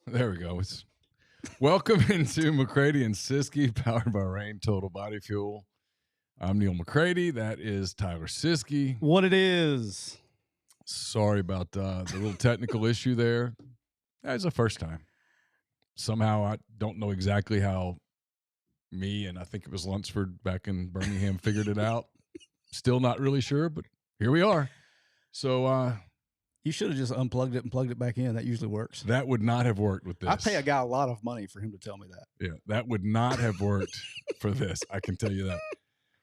There we go. Welcome into McCready and Siskey, powered by Rain Total Body Fuel. I'm Neal McCready. That is Tyler Siskey. What it is. Sorry about the little technical issue there. That's the first time. Somehow I don't know exactly how me and I think it was Lunsford back in Birmingham figured it out. Still not really sure, but here we are. So you should have just unplugged it and plugged it back in. That usually works. That would not have worked with this. I pay a guy a lot of money for him to tell me that. Yeah, that would not have worked for this. I can tell you that.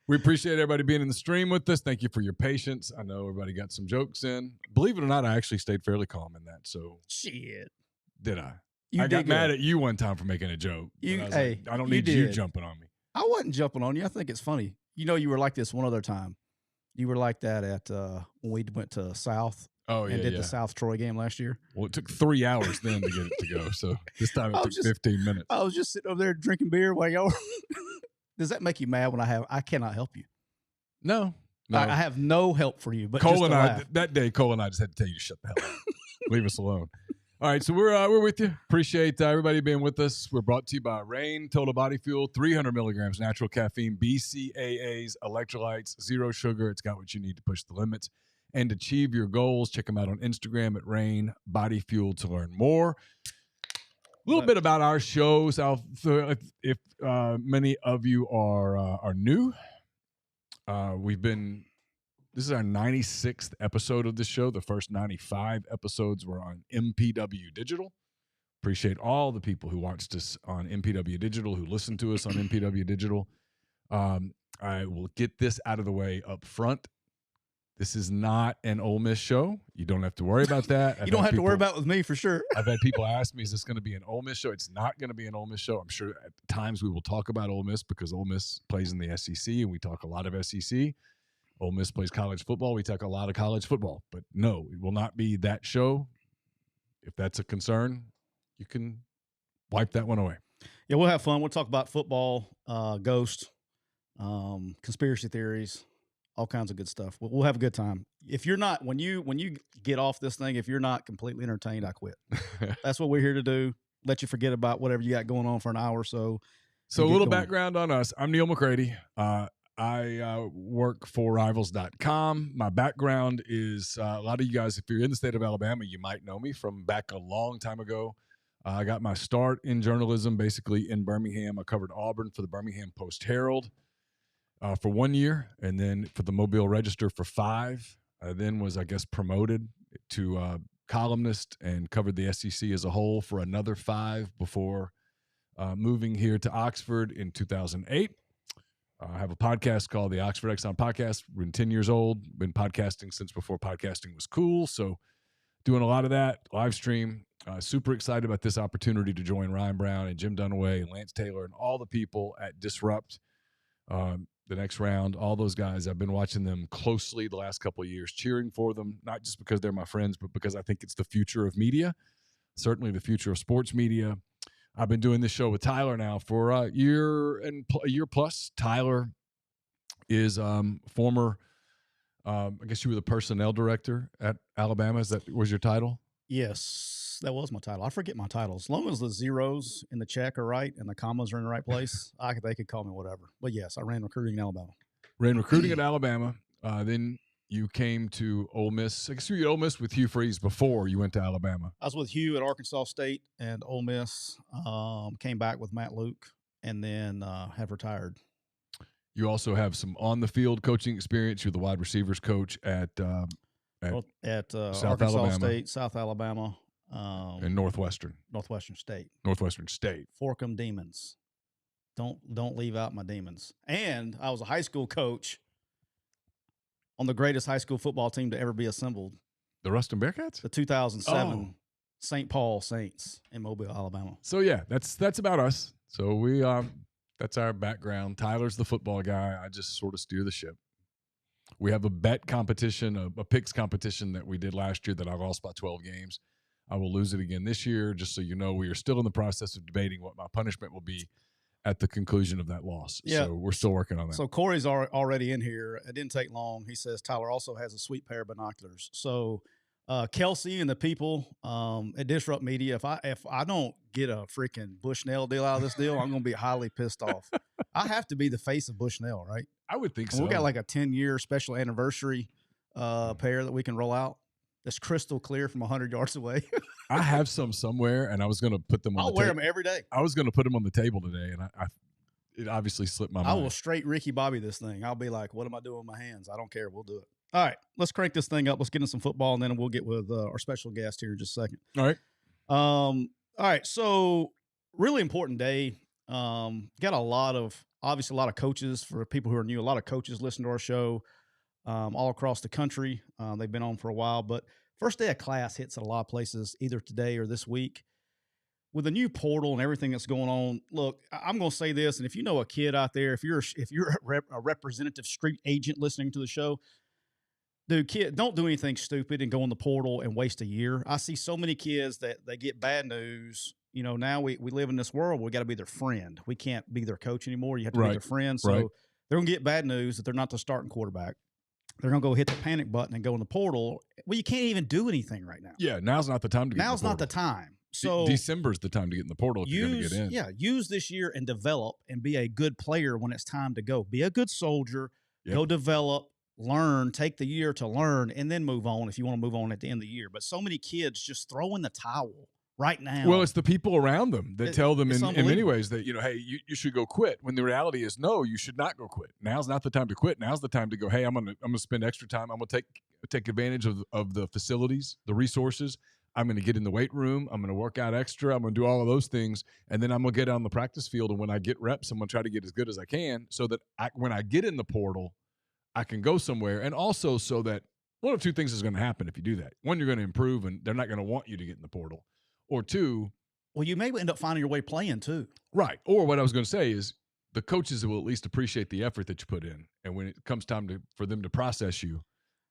We appreciate everybody being in the stream with us. Thank you for your patience. I know everybody got some jokes in. Believe it or not, I actually stayed fairly calm in that. So shit. Did I? I got mad at you one time for making a joke. I don't need you jumping on me. I wasn't jumping on you. I think it's funny. You know, you were like this one other time. You were like that at when we went to South. Oh, yeah, and did the South Troy game last year. Well, it took 3 hours then to get it to go. So this time it took 15 minutes. I was just sitting over there drinking beer while y'all were. Does that make you mad when I cannot help you? No. I have no help for you. But Cole and I, that day, Cole and I just had to tell you to shut the hell up. Leave us alone. All right, so we're with you. Appreciate everybody being with us. We're brought to you by Rain Total Body Fuel, 300 milligrams natural caffeine, BCAAs, electrolytes, zero sugar. It's got what you need to push the limits and achieve your goals. Check them out on Instagram at Rain Body Fuel to learn more. A little bit about our shows. If many of you are new, this is our 96th episode of the show. The first 95 episodes were on MPW Digital. Appreciate all the people who watched us on MPW Digital, who listened to us on MPW Digital. I will get this out of the way up front. This is not an Ole Miss show. You don't have to worry about that. You don't have to worry about it with me for sure. I've had people ask me, is this going to be an Ole Miss show? It's not going to be an Ole Miss show. I'm sure at times we will talk about Ole Miss because Ole Miss plays in the SEC and we talk a lot of SEC. Ole Miss plays college football. We talk a lot of college football. But no, it will not be that show. If that's a concern, you can wipe that one away. Yeah, we'll have fun. We'll talk about football, ghost, conspiracy theories, all kinds of good stuff. We'll have a good time. If you're not, when you get off this thing, if you're not completely entertained, I quit. That's what we're here to do. Let you forget about whatever you got going on for an hour or so. So a little background on us. I'm Neal McCready. I work for Rivals.com. My background is a lot of you guys, if you're in the state of Alabama, you might know me from back a long time ago. I got my start in journalism basically in Birmingham. I covered Auburn for the Birmingham Post-Herald for 1 year, and then for the Mobile Register for 5. I then was, I guess, promoted to columnist and covered the SEC as a whole for another 5 before moving here to Oxford in 2008. I have a podcast called the Oxford Exxon Podcast. We're 10 years old. Been podcasting since before podcasting was cool. So doing a lot of that, live stream. Super excited about this opportunity to join Ryan Brown and Jim Dunaway and Lance Taylor and all the people at Disrupt. The next round, all those guys, I've been watching them closely the last couple of years, cheering for them, not just because they're my friends, but because I think it's the future of media, certainly the future of sports media. I've been doing this show with Tyler now for a year plus. Tyler is former, I guess you were the personnel director at Alabama. Was your title? Yes, that was my title. I forget my title. As long as the zeros in the check are right and the commas are in the right place, they could call me whatever. But yes, I ran recruiting in Alabama. Ran recruiting at Alabama. Then you came to Ole Miss. I guess you were at Ole Miss with Hugh Freeze before you went to Alabama. I was with Hugh at Arkansas State and Ole Miss. Came back with Matt Luke and then have retired. You also have some on-the-field coaching experience. You're the wide receivers coach at South Arkansas Alabama. State, South Alabama, and Northwestern State. Forkham Demons. Don't leave out my demons. And I was a high school coach on the greatest high school football team to ever be assembled. The Ruston Bearcats? The 2007 St. Paul Saints in Mobile, Alabama. So yeah, that's about us. So we that's our background. Tyler's the football guy. I just sort of steer the ship. We have a bet competition, a picks competition that we did last year that I lost by 12 games. I will lose it again this year. Just so you know, we are still in the process of debating what my punishment will be at the conclusion of that loss. Yeah. So we're still working on that. So Corey's already in here. It didn't take long. He says Tyler also has a sweet pair of binoculars. So Kelsey and the people at Disrupt Media, if I don't get a freaking Bushnell deal out of this deal, I'm going to be highly pissed off. I have to be the face of Bushnell, right? I would think and so. We got like a 10-year special anniversary pair that we can roll out. That's crystal clear from 100 yards away. I have some somewhere, and I was going to put them on. I'll wear them every day. I was going to put them on the table today, and it obviously slipped my mind. I will straight Ricky Bobby this thing. I'll be like, what am I doing with my hands? I don't care. We'll do it. All right, let's crank this thing up. Let's get into some football, and then we'll get with our special guest here in just a second. All right. All right, so really important day. Got a lot of coaches. For people who are new, a lot of coaches listen to our show all across the country. They've been on for a while, but first day of class hits at a lot of places either today or this week. With the new portal and everything that's going on, look, I'm going to say this, and if you know a kid out there, if you're a representative street agent listening to the show, dude, kid, don't do anything stupid and go in the portal and waste a year. I see so many kids that they get bad news. You know, now we live in this world where we got to be their friend. We can't be their coach anymore. You have to be their friend. So they're going to get bad news that they're not the starting quarterback. They're going to go hit the panic button and go in the portal. Well, you can't even do anything right now. Yeah, now's not the time to get in the portal. Now's not the time. So December's the time to get in the portal if you're going to get in. Yeah, use this year and develop and be a good player when it's time to go. Be a good soldier. Yep. Go develop, learn, take the year to learn, and then move on if you want to move on at the end of the year. But so many kids just throw in the towel right now. Well, it's the people around them that tell them in many ways that, hey, you should go quit. When the reality is, no, you should not go quit. Now's not the time to quit. Now's the time to go, hey, I'm gonna spend extra time. I'm gonna take advantage of the facilities, the resources. I'm going to get in the weight room. I'm going to work out extra. I'm going to do all of those things. And then I'm going to get on the practice field. And when I get reps, I'm going to try to get as good as I can so that when I get in the portal, I can go somewhere. And also so that one of two things is going to happen if you do that. One, you're going to improve and they're not going to want you to get in the portal. Or two. Well, you may end up finding your way playing too. Right. Or what I was going to say is the coaches will at least appreciate the effort that you put in. And when it comes time for them to process you,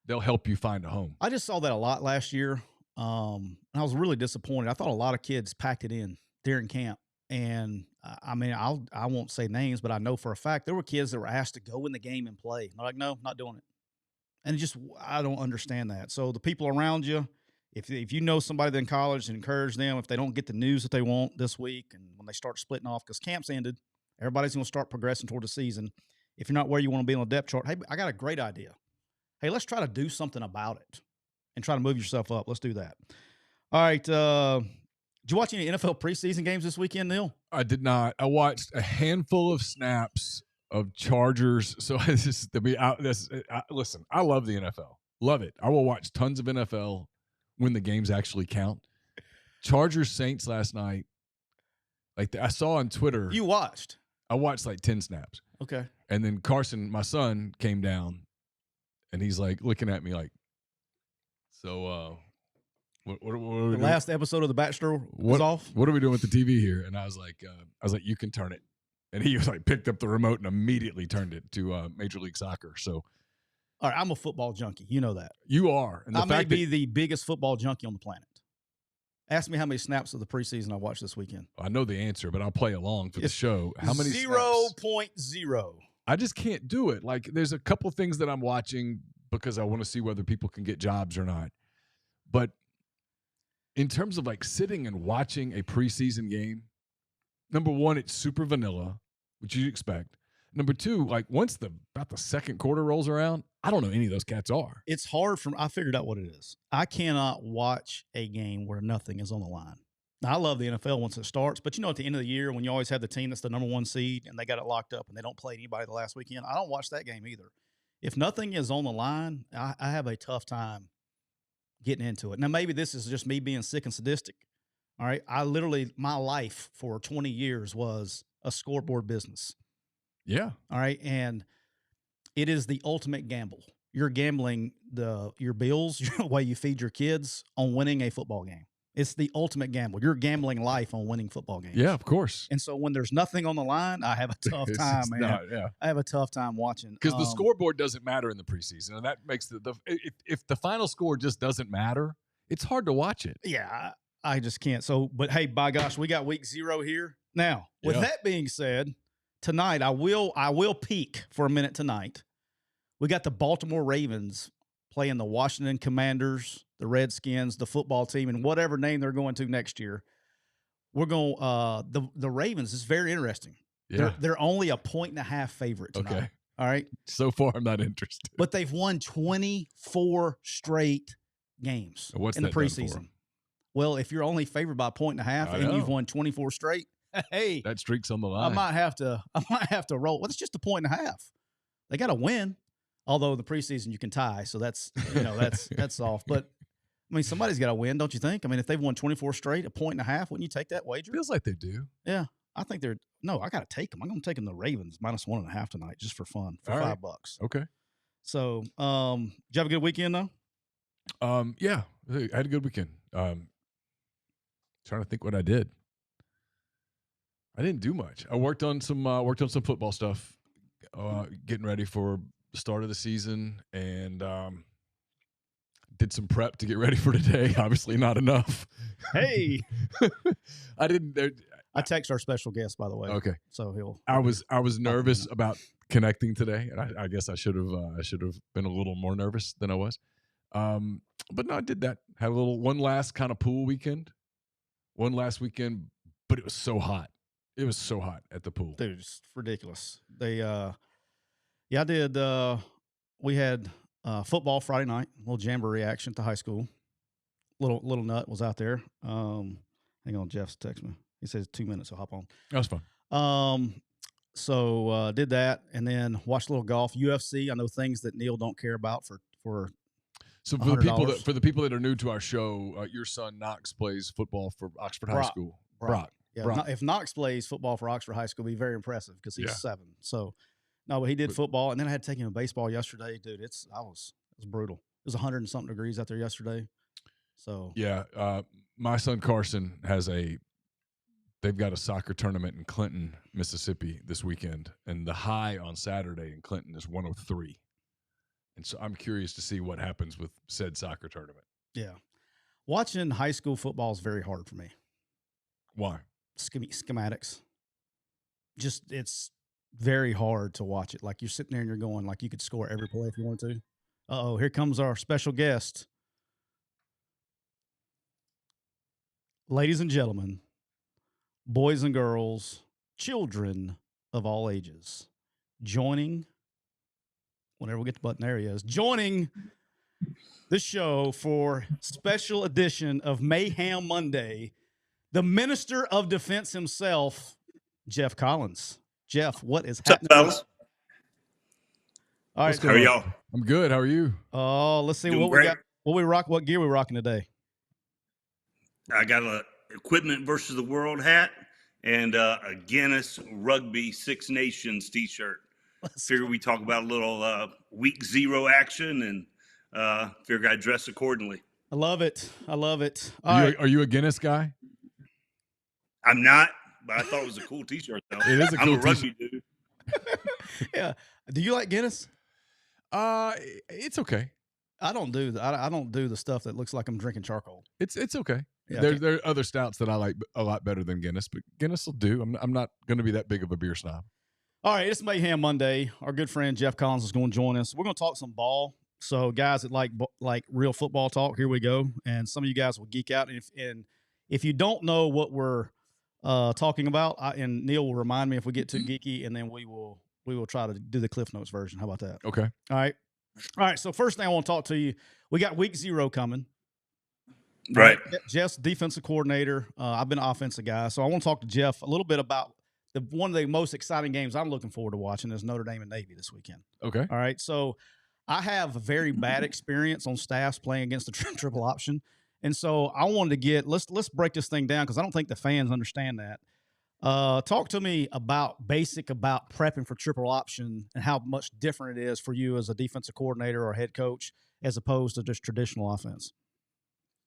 they'll help you find a home. I just saw that a lot last year. And I was really disappointed. I thought a lot of kids packed it in during camp. And I mean, I won't say names, but I know for a fact there were kids that were asked to go in the game and play. They're like, no, not doing it. And I don't understand that. So the people around you, if you know somebody in college, encourage them. If they don't get the news that they want this week and when they start splitting off, because camp's ended, everybody's going to start progressing toward the season. If you're not where you want to be on the depth chart, hey, I got a great idea. Hey, let's try to do something about it. And try to move yourself up. Let's do that. All right. Did you watch any NFL preseason games this weekend, Neal? I did not. I watched a handful of snaps of Chargers. So listen, I love the NFL. Love it. I will watch tons of NFL when the games actually count. Chargers Saints last night. I saw on Twitter. You watched? I watched like 10 snaps. Okay. And then Carson, my son, came down and he's like looking at me like, so, what are we doing? Last episode of The Bachelor was off. What are we doing with the TV here? And I was like, you can turn it. And he was like, picked up the remote and immediately turned it to Major League Soccer. So, all right, I'm a football junkie. You know that. You are. And I may be the biggest football junkie on the planet. Ask me how many snaps of the preseason I watched this weekend. I know the answer, but I'll play along for the show. How many? 0.0. I just can't do it. Like, there's a couple things that I'm watching because I want to see whether people can get jobs or not. But in terms of like sitting and watching a preseason game, number one, it's super vanilla, which you'd expect. Number two, like once about the second quarter rolls around, I don't know any of those cats are. It's hard I figured out what it is. I cannot watch a game where nothing is on the line. Now, I love the NFL once it starts, but at the end of the year when you always have the team that's the number one seed and they got it locked up and they don't play anybody the last weekend, I don't watch that game either. If nothing is on the line, I have a tough time getting into it. Now, maybe this is just me being sick and sadistic. All right. My life for 20 years was a scoreboard business. Yeah. All right. And it is the ultimate gamble. You're gambling your bills, the way you feed your kids on winning a football game. It's the ultimate gamble. You're gambling life on winning football games. Yeah, of course. And so when there's nothing on the line, I have a tough time, man. I have a tough time watching. Because the scoreboard doesn't matter in the preseason. And that makes if the final score just doesn't matter, it's hard to watch it. Yeah, I just can't. So, but hey, by gosh, we got week 0 here. Now, with that being said, tonight I will peek for a minute tonight. We got the Baltimore Ravens playing the Washington Commanders. the Redskins, the football team, and whatever name they're going to next year. We're going the Ravens is very interesting. Yeah. They're only a 1.5 favorite tonight. Okay. All right. So far, I'm not interested. But they've won 24 straight games in the preseason. Well, if you're only favored by 1.5 and you've won 24 straight, hey, that streak's on the line. I might have to roll. Well, it's just a 1.5. They got to win. Although the preseason you can tie, so that's that's off. But I mean, somebody's got to win, don't you think? I mean, if they've won 24 straight, 1.5, wouldn't you take that wager? Feels like they do. Yeah, I think they're. No, I got to take them. I'm going to take them the Ravens -1.5 tonight, just for fun, for $5. Okay. So, did you have a good weekend though? Yeah, I had a good weekend. Trying to think what I did. I didn't do much. I worked on some football stuff, getting ready for the start of the season, and did some prep to get ready for today. Obviously, not enough. Hey, I didn't. I text our special guest, by the way. Okay, so he'll. I was nervous about connecting today, and I guess I should have been a little more nervous than I was. But no, I did that. Had one last kind of pool weekend. One last weekend, but it was so hot. It was so hot at the pool. Dude, it's ridiculous. They I did we had football Friday night, a little jamboree action at the high school. Little nut was out there. Hang on, Jeff's text me. He says 2 minutes, so hop on. That was fun. So did that and then watched a little golf. UFC, I know things that Neal don't care about for So for the people that are new to our show, your son Knox plays football for Oxford High School. Brock. Yeah, Brock. if Knox plays football for Oxford High School, it'd be very impressive because he's 7. So, no, but he did football, and then I had to take him to baseball yesterday. Dude, it was brutal. It was 100 and something degrees out there yesterday. So yeah, my son Carson they've got a soccer tournament in Clinton, Mississippi this weekend, and the high on Saturday in Clinton is 103. And so I'm curious to see what happens with said soccer tournament. Yeah, watching high school football is very hard for me. Why? Schematics. Just it's very hard to watch it. Like you're sitting there and you're going like you could score every play if you wanted to. Uh-oh, here comes our special guest. Ladies and gentlemen, boys and girls, children of all ages, joining, whenever we get the button, there he is, joining the show for special edition of Mayhem Monday, the Minister of Defense himself, Geoff Collins. Geoff, what is happening? What's up, fellas? All right, how are y'all? I'm good. How are you? Oh, let's see what great. we got. What gear we rocking today? I got a Equipment versus the World hat and a Guinness Rugby Six Nations T-shirt. Figure we talk about a little week 0 action and figure I'd dress accordingly. I love it. Are you a Guinness guy? I'm not, but I thought it was a cool T-shirt though. It is a cool T-shirt. rugby dude. Yeah. Do you like Guinness? It's okay. I don't do the stuff that looks like I'm drinking charcoal. It's okay. Yeah, there are other stouts that I like a lot better than Guinness, but Guinness will do. I'm not going to be that big of a beer snob. All right, it's Mayhem Monday. Our good friend Geoff Collins is going to join us. We're going to talk some ball. So guys that like real football talk, here we go. And some of you guys will geek out. And if you don't know what we're talking about, and Neal will remind me if we get too geeky, and then we will try to do the Cliff Notes version. How about that? Okay. All right. So first thing I want to talk to you, we got week 0 coming. Right. Geoff's defensive coordinator. I've been an offensive guy, so I want to talk to Geoff a little bit about one of the most exciting games I'm looking forward to watching is Notre Dame and Navy this weekend. Okay. All right. So I have a very bad experience on staffs playing against the triple option, and so I wanted to let's break this thing down because I don't think the fans understand that. Talk to me about prepping for triple option and how much different it is for you as a defensive coordinator or head coach as opposed to just traditional offense.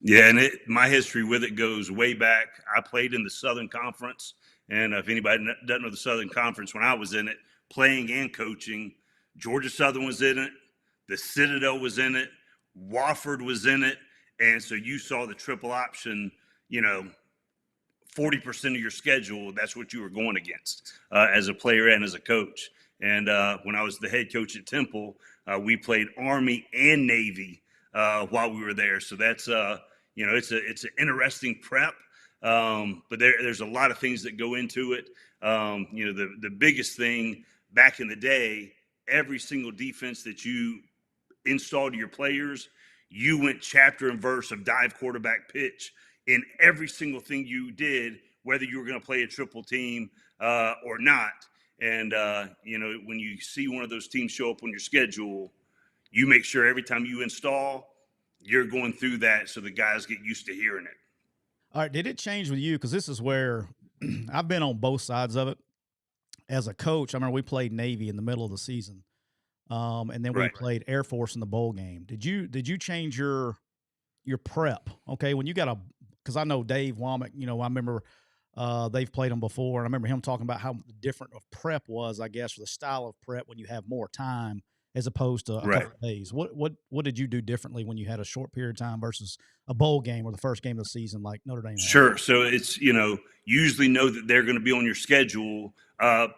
Yeah, and my history with it goes way back. I played in the Southern Conference, and if anybody doesn't know the Southern Conference, when I was in it, playing and coaching, Georgia Southern was in it, the Citadel was in it, Wofford was in it, and so you saw the triple option, 40% of your schedule, that's what you were going against as a player and as a coach. And when I was the head coach at Temple, we played Army and Navy while we were there. So that's it's an interesting prep. But there's a lot of things that go into it. The biggest thing back in the day, every single defense that you installed to your players, you went chapter and verse of dive, quarterback, pitch in every single thing you did, whether you were going to play a triple team or not. And, when you see one of those teams show up on your schedule, you make sure every time you install, you're going through that so the guys get used to hearing it. All right. Did it change with you? Because this is where I've been on both sides of it. As a coach, I remember we played Navy in the middle of the season. And then we played Air Force in the bowl game. Did you change your prep? Okay. When you got because I know Dave Womack, I remember they've played him before. And I remember him talking about how different of prep was, I guess, or the style of prep when you have more time as opposed to a couple of days. What did you do differently when you had a short period of time versus a bowl game or the first game of the season like Notre Dame had? Sure. So it's, usually know that they're going to be on your schedule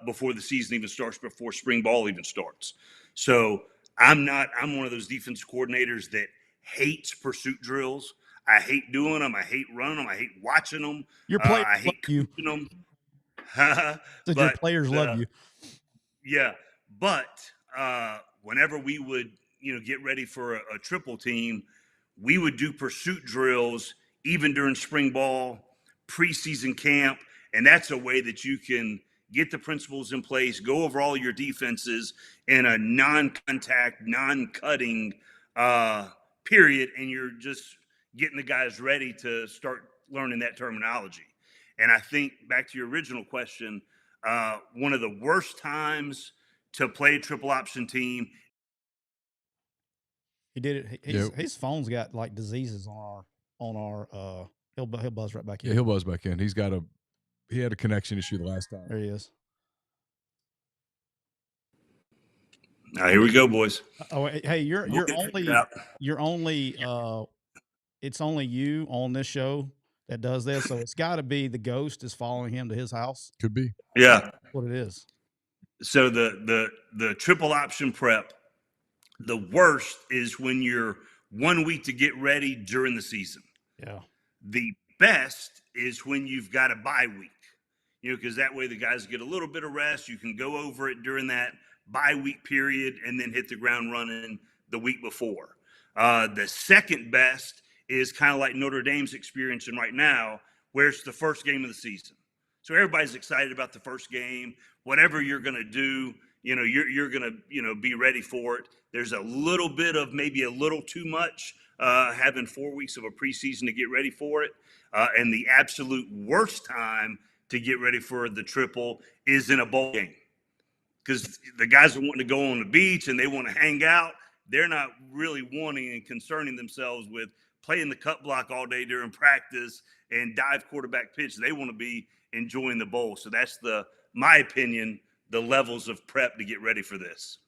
before the season even starts, before spring ball even starts. So I'm one of those defense coordinators that hates pursuit drills. I hate doing them. I hate running them. I hate watching them. Your players I hate coaching them. But your players love you. Yeah. But whenever we would, get ready for a triple team, we would do pursuit drills even during spring ball, preseason camp. And that's a way that you can get the principles in place, go over all your defenses in a non-contact, non-cutting period, and you're just getting the guys ready to start learning that terminology. And I think, back to your original question, one of the worst times to play a triple option team. He did it. His phone's got like diseases on our. He'll buzz right back in. Yeah, he'll buzz back in. He had a connection issue the last time. There he is. Here we go, boys. Oh, hey, you're only it's only you on this show that does this, so it's got to be the ghost is following him to his house. Could be. Yeah. That's what it is. So the triple option prep, the worst is when you're 1 week to get ready during the season. Yeah. The best is when you've got a bye week, because that way the guys get a little bit of rest. You can go over it during that bye week period and then hit the ground running the week before. The second best is kind of like Notre Dame's experiencing right now, where it's the first game of the season. So everybody's excited about the first game. Whatever you're going to do, you're going to, be ready for it. There's a little bit of maybe a little too much having 4 weeks of a preseason to get ready for it. And the absolute worst time to get ready for the triple is in a bowl game, because the guys are wanting to go on the beach and they want to hang out. They're not really wanting and concerning themselves with playing the cut block all day during practice and dive, quarterback, pitch. They want to be enjoying the bowl. So that's my opinion, the levels of prep to get ready for this.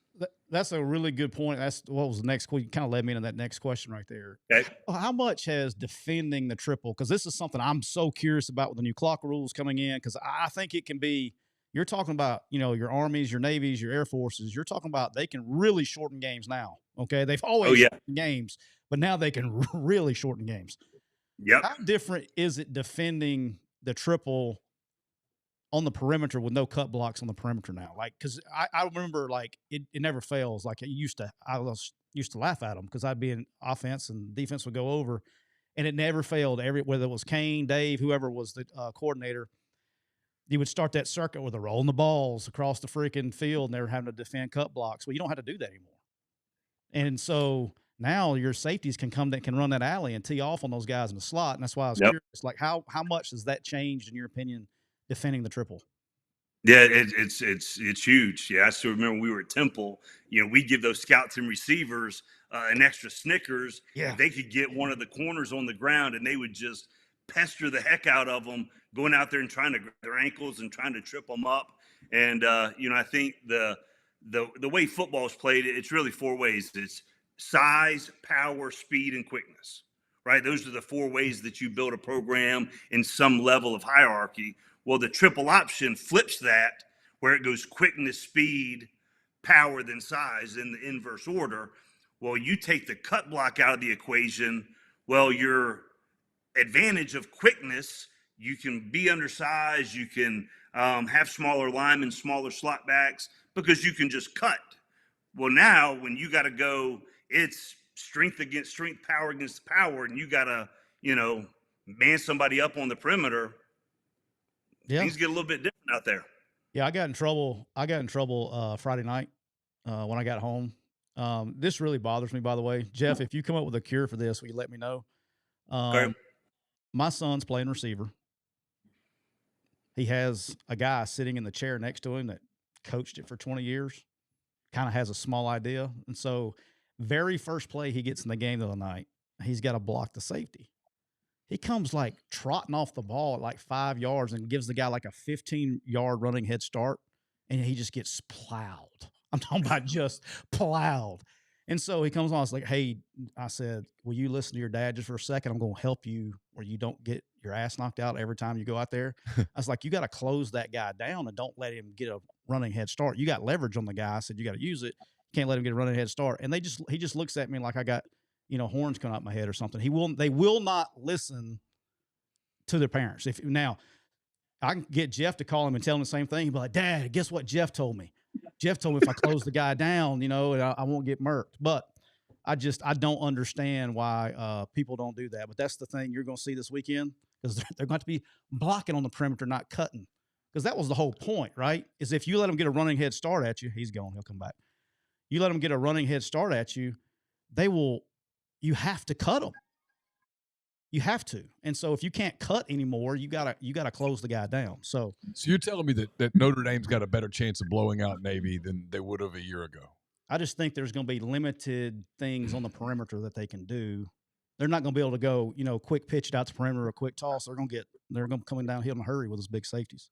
That's a really good point. That's what was the next question. You kind of led me into that next question right there. Okay. How much has defending the triple, because this is something I'm so curious about with the new clock rules coming in, because I think it can be, you're talking about, your Armies, your Navies, your Air Forces, you're talking about they can really shorten games now. Okay. They've always shortened games, but now they can really shorten games. Yep. How different is it defending the triple on the perimeter with no cut blocks on the perimeter now? Like, because I remember, like, it never fails. Like, I used to laugh at them because I'd be in offense and defense would go over, and it never failed. Whether it was Kane, Dave, whoever was the coordinator, you would start that circuit where they're rolling the balls across the freaking field and they were having to defend cut blocks. Well, you don't have to do that anymore. And so now your safeties can run that alley and tee off on those guys in the slot. And that's why I was curious, like, how much has that changed in your opinion, defending the triple? Yeah, it's huge. Yeah, I still remember we were at Temple. We give those scouts and receivers an extra Snickers. Yeah, they could get one of the corners on the ground, and they would just pester the heck out of them, going out there and trying to grab their ankles and trying to trip them up. And I think the way football is played, it's really four ways. It's size, power, speed, and quickness. Right? Those are the four ways that you build a program in some level of hierarchy. Well, the triple option flips that, where it goes quickness, speed, power, then size in the inverse order. Well, you take the cut block out of the equation. Well, your advantage of quickness, you can be undersized, you can have smaller linemen, smaller slot backs, because you can just cut. Well, now when you got to go, it's strength against strength, power against power, and you got to, man somebody up on the perimeter. Yeah. Things get a little bit different out there. Yeah, I got in trouble Friday night when I got home. This really bothers me, by the way. Geoff, if you come up with a cure for this, will you let me know? Okay. My son's playing receiver. He has a guy sitting in the chair next to him that coached it for 20 years, kind of has a small idea. And so very first play he gets in the game the other night, he's got to block the safety. He comes like trotting off the ball at like 5 yards and gives the guy like a 15-yard running head start, and he just gets plowed. I'm talking about just plowed. And so he comes on. I was like, hey, I said, will you listen to your dad just for a second? I'm going to help you where you don't get your ass knocked out every time you go out there. I was like, you got to close that guy down and don't let him get a running head start. You got leverage on the guy. I said, you got to use it. Can't let him get a running head start. And he just looks at me like I got, horns coming out my head or something. They will not listen to their parents. Now I can get Geoff to call him and tell him the same thing. He'll be like, Dad, guess what Geoff told me? Geoff told me if I close the guy down, and I won't get murked. But I don't understand why people don't do that. But that's the thing you're going to see this weekend, because they're going to be blocking on the perimeter, not cutting. Because that was the whole point, right? Is if you let them get a running head start at you, he's gone, he'll come back. You let them get a running head start at you, you have to cut them. You have to. And so if you can't cut anymore, you gotta close the guy down. So you're telling me that Notre Dame's got a better chance of blowing out Navy than they would have a year ago? I just think there's going to be limited things on the perimeter that they can do. They're not going to be able to go, quick pitch it out the perimeter or quick toss. They're going to come downhill in a hurry with those big safeties.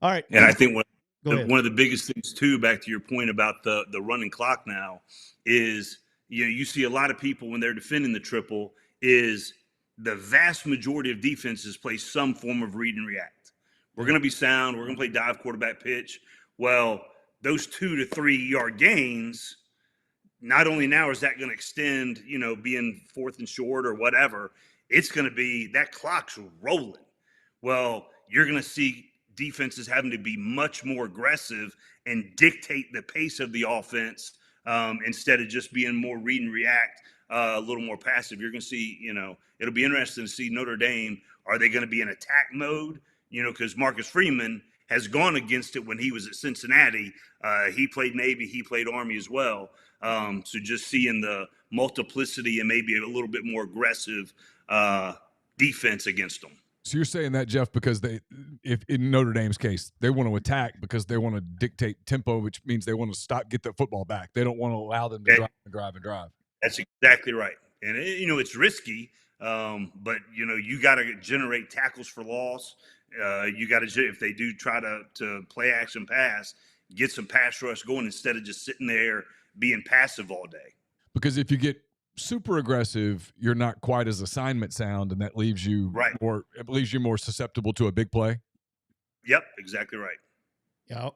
All right. And I think one Go of the biggest things too, back to your point about the running clock now, is you see a lot of people when they're defending the triple, is the vast majority of defenses play some form of read and react. We're going to be sound. We're going to play dive, quarterback, pitch. Well, those 2 to 3 yard gains, not only now is that going to extend, being fourth and short or whatever, it's going to be that clock's rolling. Well, you're going to see defenses having to be much more aggressive and dictate the pace of the offense instead of just being more read and react, a little more passive. You're going to see, it'll be interesting to see Notre Dame. Are they going to be in attack mode? Because Marcus Freeman has gone against it when he was at Cincinnati. He played Navy, he played Army as well. So just seeing the multiplicity and maybe a little bit more aggressive defense against them. So you're saying that, Geoff, because if in Notre Dame's case, they want to attack because they want to dictate tempo, which means they want to get the football back. They don't want to allow them to drive. That's exactly right. And, it's risky, but, you got to generate tackles for loss. You got to, if they do try to play action pass, get some pass rush going instead of just sitting there being passive all day. Because if you get super aggressive, you're not quite as assignment sound, and that leaves you more susceptible to a big play. Yep, exactly right. Yeah,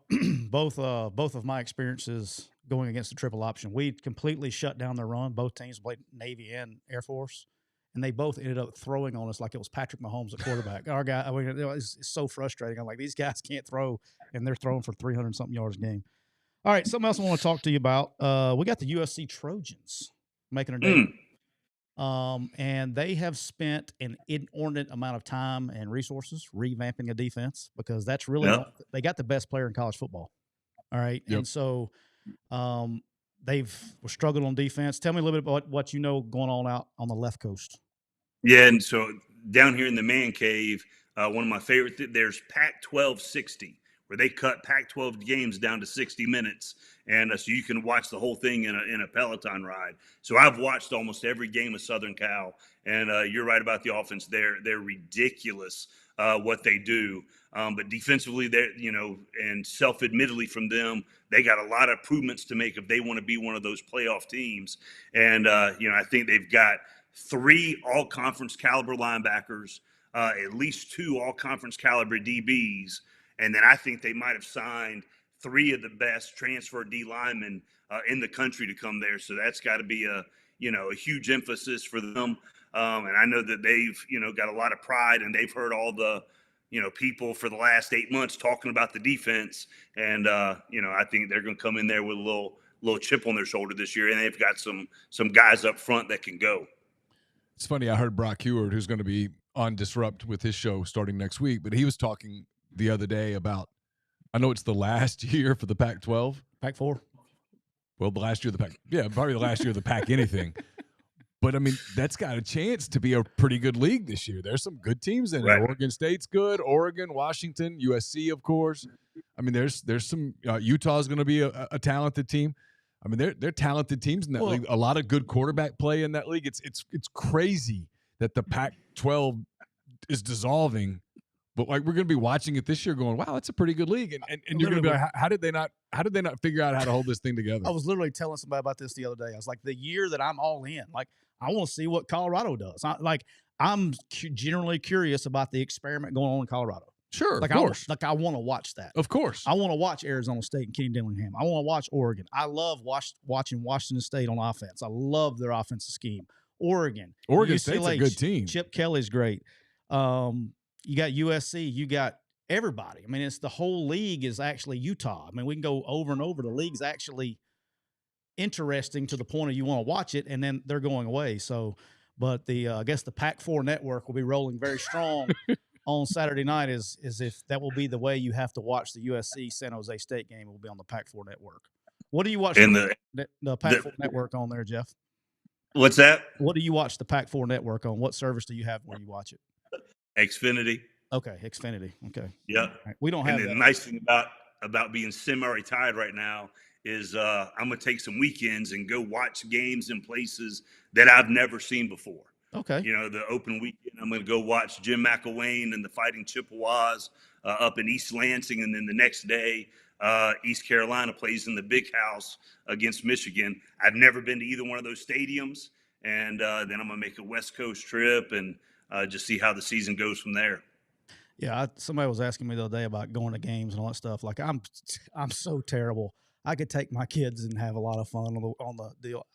both of my experiences going against the triple option, we completely shut down their run. Both teams played Navy and Air Force, and they both ended up throwing on us like it was Patrick Mahomes at quarterback. Our guy, it's so frustrating. I'm like, these guys can't throw, and they're throwing for 300-something yards a game. All right, something else I want to talk to you about. We got the USC Trojans making a debut. And they have spent an inordinate amount of time and resources revamping a defense, because that's really they got the best player in college football. All right. Yep. And so they've struggled on defense. Tell me a little bit about what you know going on out on the left coast. Yeah, and so down here in the man cave, one of my favorite there's Pac-12 60, where they cut Pac-12 games down to 60 minutes. And so you can watch the whole thing in a Peloton ride. So I've watched almost every game of Southern Cal, and you're right about the offense. They're ridiculous what they do. But defensively, and self-admittedly from them, they got a lot of improvements to make if they want to be one of those playoff teams. And, I think they've got 3 all-conference caliber linebackers, at least 2 all-conference caliber DBs. And then I think they might have signed 3 of the best transfer D linemen in the country to come there. So that's got to be a huge emphasis for them. And I know that they've, got a lot of pride, and they've heard all the, people for the last 8 months talking about the defense. And, I think they're going to come in there with a little chip on their shoulder this year. And they've got some guys up front that can go. It's funny. I heard Brock Heward, who's going to be on Disrupt with his show starting next week, but he was talking the other day about, I know it's the last year for the Pac-12. Pac-4. Well, the last year of the Pac, probably the last year of the Pac anything. But, I mean, that's got a chance to be a pretty good league this year. There's some good teams in it. Oregon State's good. Oregon, Washington, USC, of course. I mean, there's some Utah's going to be a talented team. I mean, they're talented teams in that league. A lot of good quarterback play in that league. It's crazy that the Pac-12 is dissolving. But like, we're going to be watching it this year going, wow, that's a pretty good league. And you're going to be like, how did they not figure out how to hold this thing together? I was literally telling somebody about this the other day. I was like, the year that I'm all in, like, I want to see what Colorado does. I'm generally curious about the experiment going on in Colorado. Sure, like, of course. I want to watch that. Of course. I want to watch Arizona State and Kenny Dillingham. I want to watch Oregon. I love watching Washington State on offense. I love their offensive scheme. Oregon State's a good team. Chip Kelly's great. You got USC. You got everybody. I mean, it's the whole league is actually Utah. I mean, we can go over and over. The league's actually interesting to the point of you want to watch it, and then they're going away. So, but I guess the Pac-4 network will be rolling very strong on Saturday night. Is if that will be the way you have to watch the USC San Jose State game. It will be on the Pac-4 network. What do you watch the Pac-4 network on there, Geoff? What's that? What do you watch the Pac-4 network on? What service do you have where you watch it? Xfinity. Okay, Xfinity. Okay. Yep. Right. We don't have that. The nice thing about being semi-retired right now is I'm going to take some weekends and go watch games in places that I've never seen before. Okay. The open weekend, I'm going to go watch Jim McElwain and the Fighting Chippewas up in East Lansing. And then the next day, East Carolina plays in the Big House against Michigan. I've never been to either one of those stadiums. And then I'm going to make a West Coast trip and just see how the season goes from there. Yeah, somebody was asking me the other day about going to games and all that stuff. Like, I'm so terrible. I could take my kids and have a lot of fun on the deal.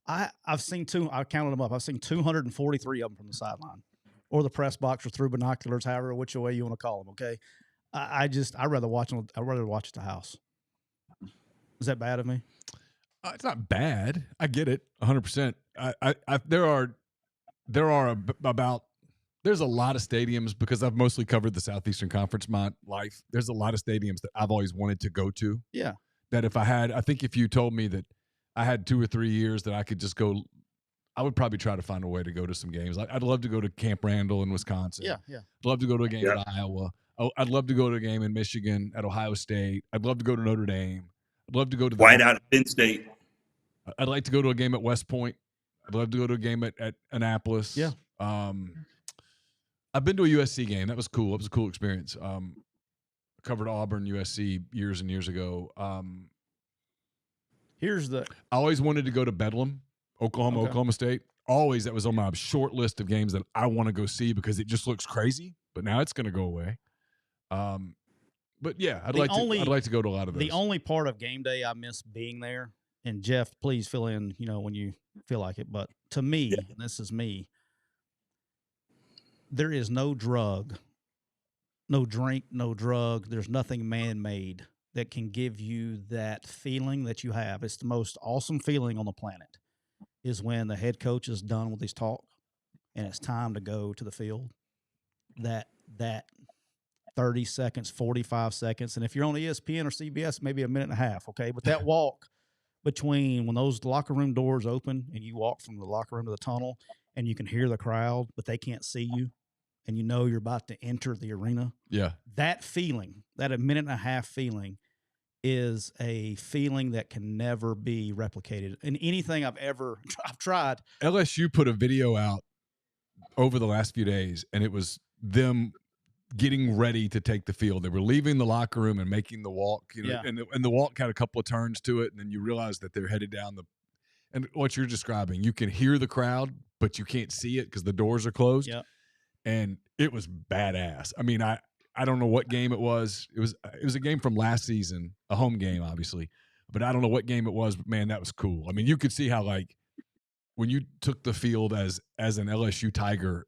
I've seen I counted them up. I've seen 243 of them from the sideline, or the press box, or through binoculars, however which way you want to call them. Okay, I'd rather watch them. I'd rather watch at the house. Is that bad of me? It's not bad. I get it 100%. There's a lot of stadiums, because I've mostly covered the Southeastern Conference my life. There's a lot of stadiums that I've always wanted to go to. Yeah. That I think if you told me that I had 2 or 3 years that I could just go, I would probably try to find a way to go to some games. I'd love to go to Camp Randall in Wisconsin. Yeah. I'd love to go to a game at Iowa. I'd love to go to a game in Michigan, at Ohio State. I'd love to go to Notre Dame. I'd love to go to Whiteout at Penn State. I'd like to go to a game at West Point. I'd love to go to a game at Annapolis. Yeah. I've been to a USC game. That was cool. It was a cool experience. Covered Auburn, USC years and years ago. I always wanted to go to Bedlam, Oklahoma State. Always, that was on my short list of games that I want to go see, because it just looks crazy. But now it's going to go away. But yeah, I'd like to go to a lot of those. The only part of game day I miss being there, and Geoff, please fill in, when you feel like it. But to me, and this is me, there is no drug, no drink, no drug. There's nothing man-made that can give you that feeling that you have. It's the most awesome feeling on the planet, is when the head coach is done with his talk and it's time to go to the field. That 30 seconds, 45 seconds. And if you're on ESPN or CBS, maybe a minute and a half. Okay. But that walk between when those locker room doors open and you walk from the locker room to the tunnel and you can hear the crowd, but they can't see you, and you're about to enter the arena. Yeah. That feeling, that a minute and a half feeling, is a feeling that can never be replicated in anything I've tried. LSU put a video out over the last few days, and it was them getting ready to take the field. They were leaving the locker room and making the walk, and the walk had a couple of turns to it, and then you realize that they're headed down and what you're describing, you can hear the crowd, but you can't see it because the doors are closed. Yeah. And it was badass. I mean, I don't know what game it was. It was a game from last season, a home game, obviously. but I don't know what game it was. But man, that was cool. I mean, you could see how like when you took the field as an LSU Tiger,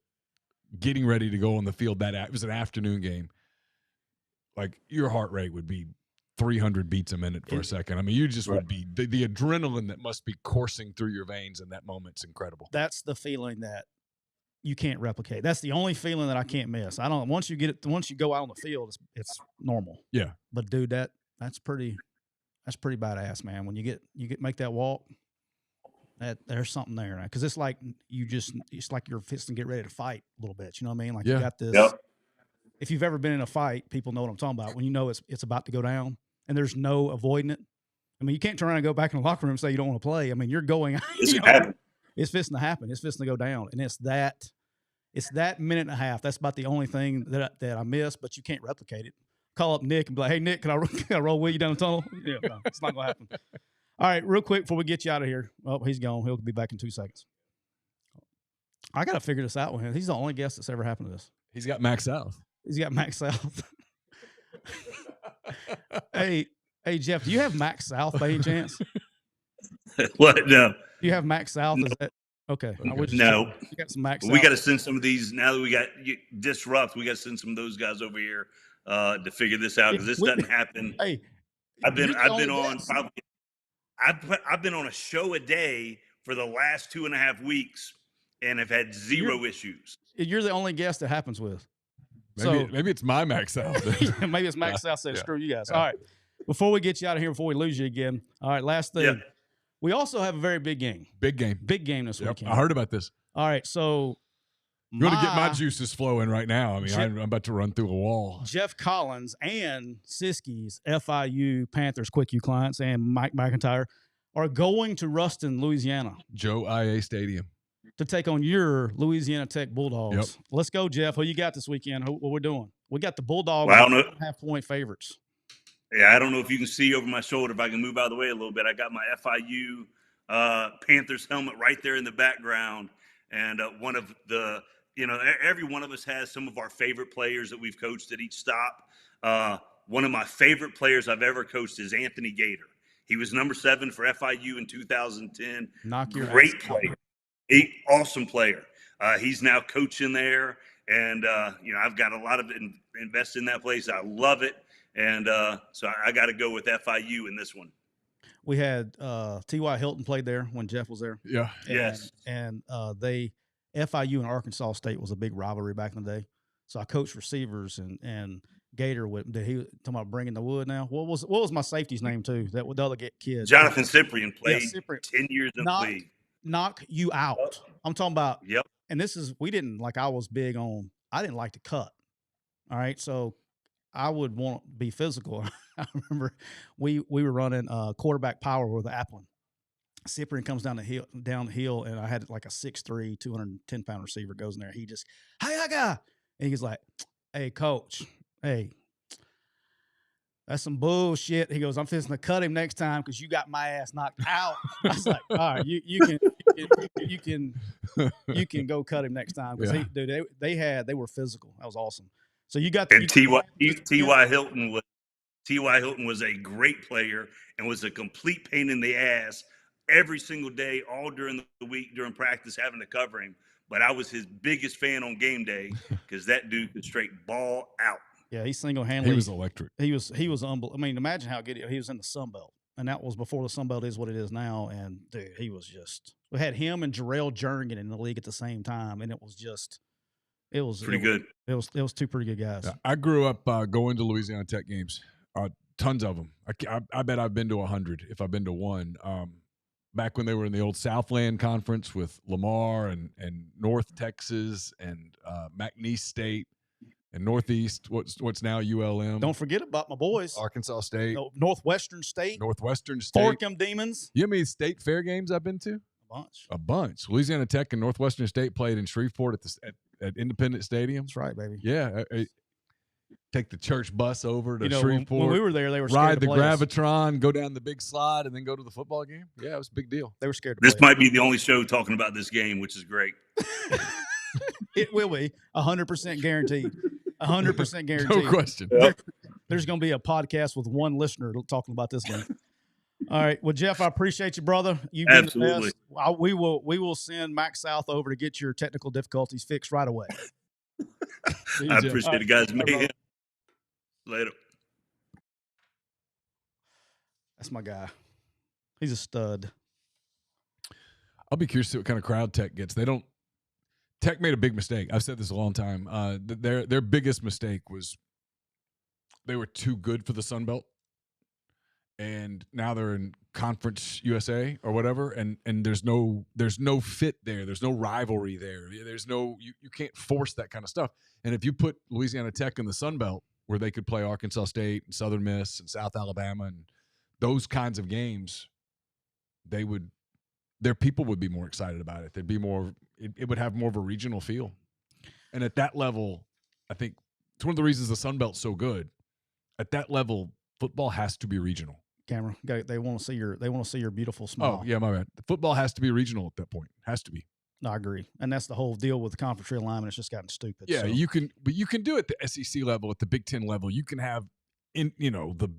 getting ready to go on the field it was an afternoon game. Like your heart rate would be 300 beats a minute for a second. I mean, you just would be the adrenaline that must be coursing through your veins in that moment's incredible. That's the feeling that you can't replicate. That's the only feeling that I can't miss. Once you go out on the field, it's normal. Yeah. But dude, that's pretty badass, man. When you make that walk, there's something there, because it's like it's like you're fixing to get ready to fight a little bit. You know what I mean? Like you got this. Yep. If you've ever been in a fight, people know what I'm talking about. When you know it's about to go down and there's no avoiding it. I mean, you can't turn around and go back in the locker room and say you don't want to play. I mean, you're going. It's fixing to happen. It's fixing to go down, and it's that minute and a half. That's about the only thing that I miss, but you can't replicate it. Call up Nick and be like, "Hey, Nick, can I roll with you down the tunnel?" Yeah, no, it's not gonna happen. All right, real quick before we get you out of here. Oh, he's gone. He'll be back in 2 seconds. I got to figure this out with him. He's the only guest that's ever happened to this. He's got Max South. He's got Max South. Hey, Geoff, do you have Max South by any chance? What? No. Do you have Max South? Is that okay? No. You got some Max South. We got to send some of these now that we got Disrupt. We got to send some of those guys over here to figure this out, because this doesn't happen. Hey, I've been on probably. I've been on a show a day for the last 2.5 weeks and have had zero issues. You're the only guest that happens with. Maybe it's my Max South. Maybe it's Max South said, screw you guys. All right. Before we get you out of here, before we lose you again. All right. Last thing. Yeah. We also have a very big game. Big game this weekend. I heard about this. All right. So I'm going to get my juices flowing right now. I mean, I'm about to run through a wall. Geoff Collins and Siskey's FIU Panthers Quick U clients and Mike McIntyre are going to Ruston, Louisiana. Joe IA Stadium. To take on your Louisiana Tech Bulldogs. Yep. Let's go, Geoff. Who you got this weekend? What we're doing? We got the Bulldogs 1.5-point favorites. Yeah, I don't know if you can see over my shoulder. If I can move out of the way a little bit, I got my FIU Panthers helmet right there in the background. And one of the, every one of us has some of our favorite players that we've coached at each stop. One of my favorite players I've ever coached is Anthony Gator. He was number 7 for FIU in 2010. Great player. Awesome player. He's now coaching there. And, I've got a lot of invest in that place. I love it. And so I got to go with FIU in this one. We had T.Y. Hilton played there when Geoff was there. Yeah. Yes. And FIU and Arkansas State was a big rivalry back in the day. So I coached receivers and Gator did he talking about bringing the wood now? What was my safety's name too? That the other kid. Jonathan Cyprian played 10 years in the league. Knock you out. I'm talking about. Yep. And this is I didn't like to cut. All right. So I would want to be physical. I remember we were running quarterback power with the Applin. Cyprian comes down the hill, and I had like a 6'3", 210-pound receiver goes in there. He just, hey, I got, and he's like, hey, coach, hey, that's some bullshit. He goes, I'm fixing to cut him next time because you got my ass knocked out. I was like, all right, you can go cut him next time because they were physical. That was awesome. So you got T.Y. Hilton was a great player and was a complete pain in the ass every single day, all during the week, during practice, having to cover him. But I was his biggest fan on game day because that dude could straight ball out. Yeah, he single-handedly. He was electric. He was unbelievable. I mean, imagine how good he was in the Sun Belt. And that was before the Sun Belt is what it is now. And, dude, he was just – we had him and Jarrell Jernigan in the league at the same time, and it was just – It was pretty good. It was two pretty good guys. Yeah, I grew up going to Louisiana Tech games, tons of them. I bet I've been to 100 if I've been to one. Back when they were in the old Southland Conference with Lamar and North Texas and McNeese State and Northeast. What's now ULM. Don't forget about my boys. Arkansas State. No, Northwestern State. Forkham Demons. You know how many state fair games I've been to? A bunch. Louisiana Tech and Northwestern State played in Shreveport at Independence Stadium. That's right, baby. Yeah. Take the church bus over to Shreveport. When we were there, they were scared scared to ride the Gravitron, go down the big slide, and then go to the football game. Yeah, it was a big deal. They were scared to This play. might be the only show talking about this game, which is great. It will be 100% guaranteed. 100% guaranteed. No question. There's going to be a podcast with one listener talking about this game. All right. Well, Geoff, I appreciate you, brother. You've been Absolutely. the best. We will send Max South over to get your technical difficulties fixed right away. I appreciate it, guys. Right, Later. That's my guy. He's a stud. I'll be curious to see what kind of crowd Tech gets. Tech made a big mistake. I've said this a long time. Their biggest mistake was they were too good for the Sun Belt, and now they're in Conference USA or whatever, and there's no fit there. There's no rivalry there. There's no you can't force that kind of stuff. And if you put Louisiana Tech in the Sun Belt, where they could play Arkansas State and Southern Miss and South Alabama and those kinds of games, their people would be more excited about it. They'd be more. It would have more of a regional feel. And at that level, I think it's one of the reasons the Sun Belt's so good. At that level, football has to be regional. Camera, they want to see your beautiful smile. Oh yeah, my bad. Football has to be regional at that point. It has to be. No, I agree, and that's the whole deal with the conference realignment. It's just gotten stupid. Yeah, so. you can do it at the SEC level, at the Big Ten level. You can have the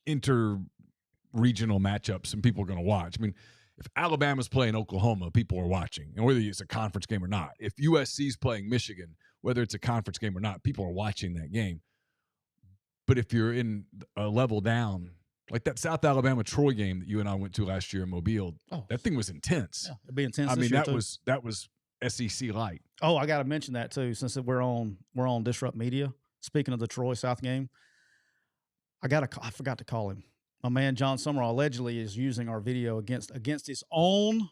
inter-regional matchups, and people are going to watch. I mean, if Alabama's playing Oklahoma, people are watching, and whether it's a conference game or not. If USC's playing Michigan, whether it's a conference game or not, people are watching that game. But if you're in a level down, like that South Alabama Troy game that you and I went to last year in Mobile, that thing was intense. Yeah, it'd be intense. I mean, that was SEC light. Oh, I got to mention that too, since we're on Disrupt Media. Speaking of the Troy South game, I forgot to call him. My man John Summerall allegedly is using our video against his own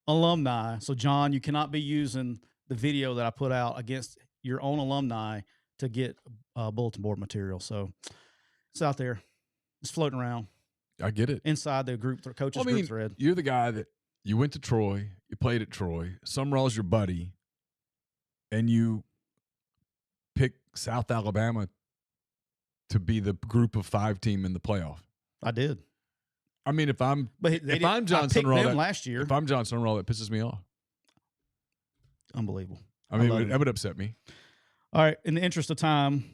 alumni. So, John, you cannot be using the video that I put out against your own alumni to get bulletin board material. So, it's out there. It's floating around. I get it. Inside the group, coaches group thread. You're the guy that you went to Troy, you played at Troy, Summerall's your buddy, and you pick South Alabama to be the group of 5 team in the playoff. I did. I mean, if I'm John Summerall last year, if I'm John Summerall, that pisses me off. Unbelievable. I mean, that would upset me. All right. In the interest of time,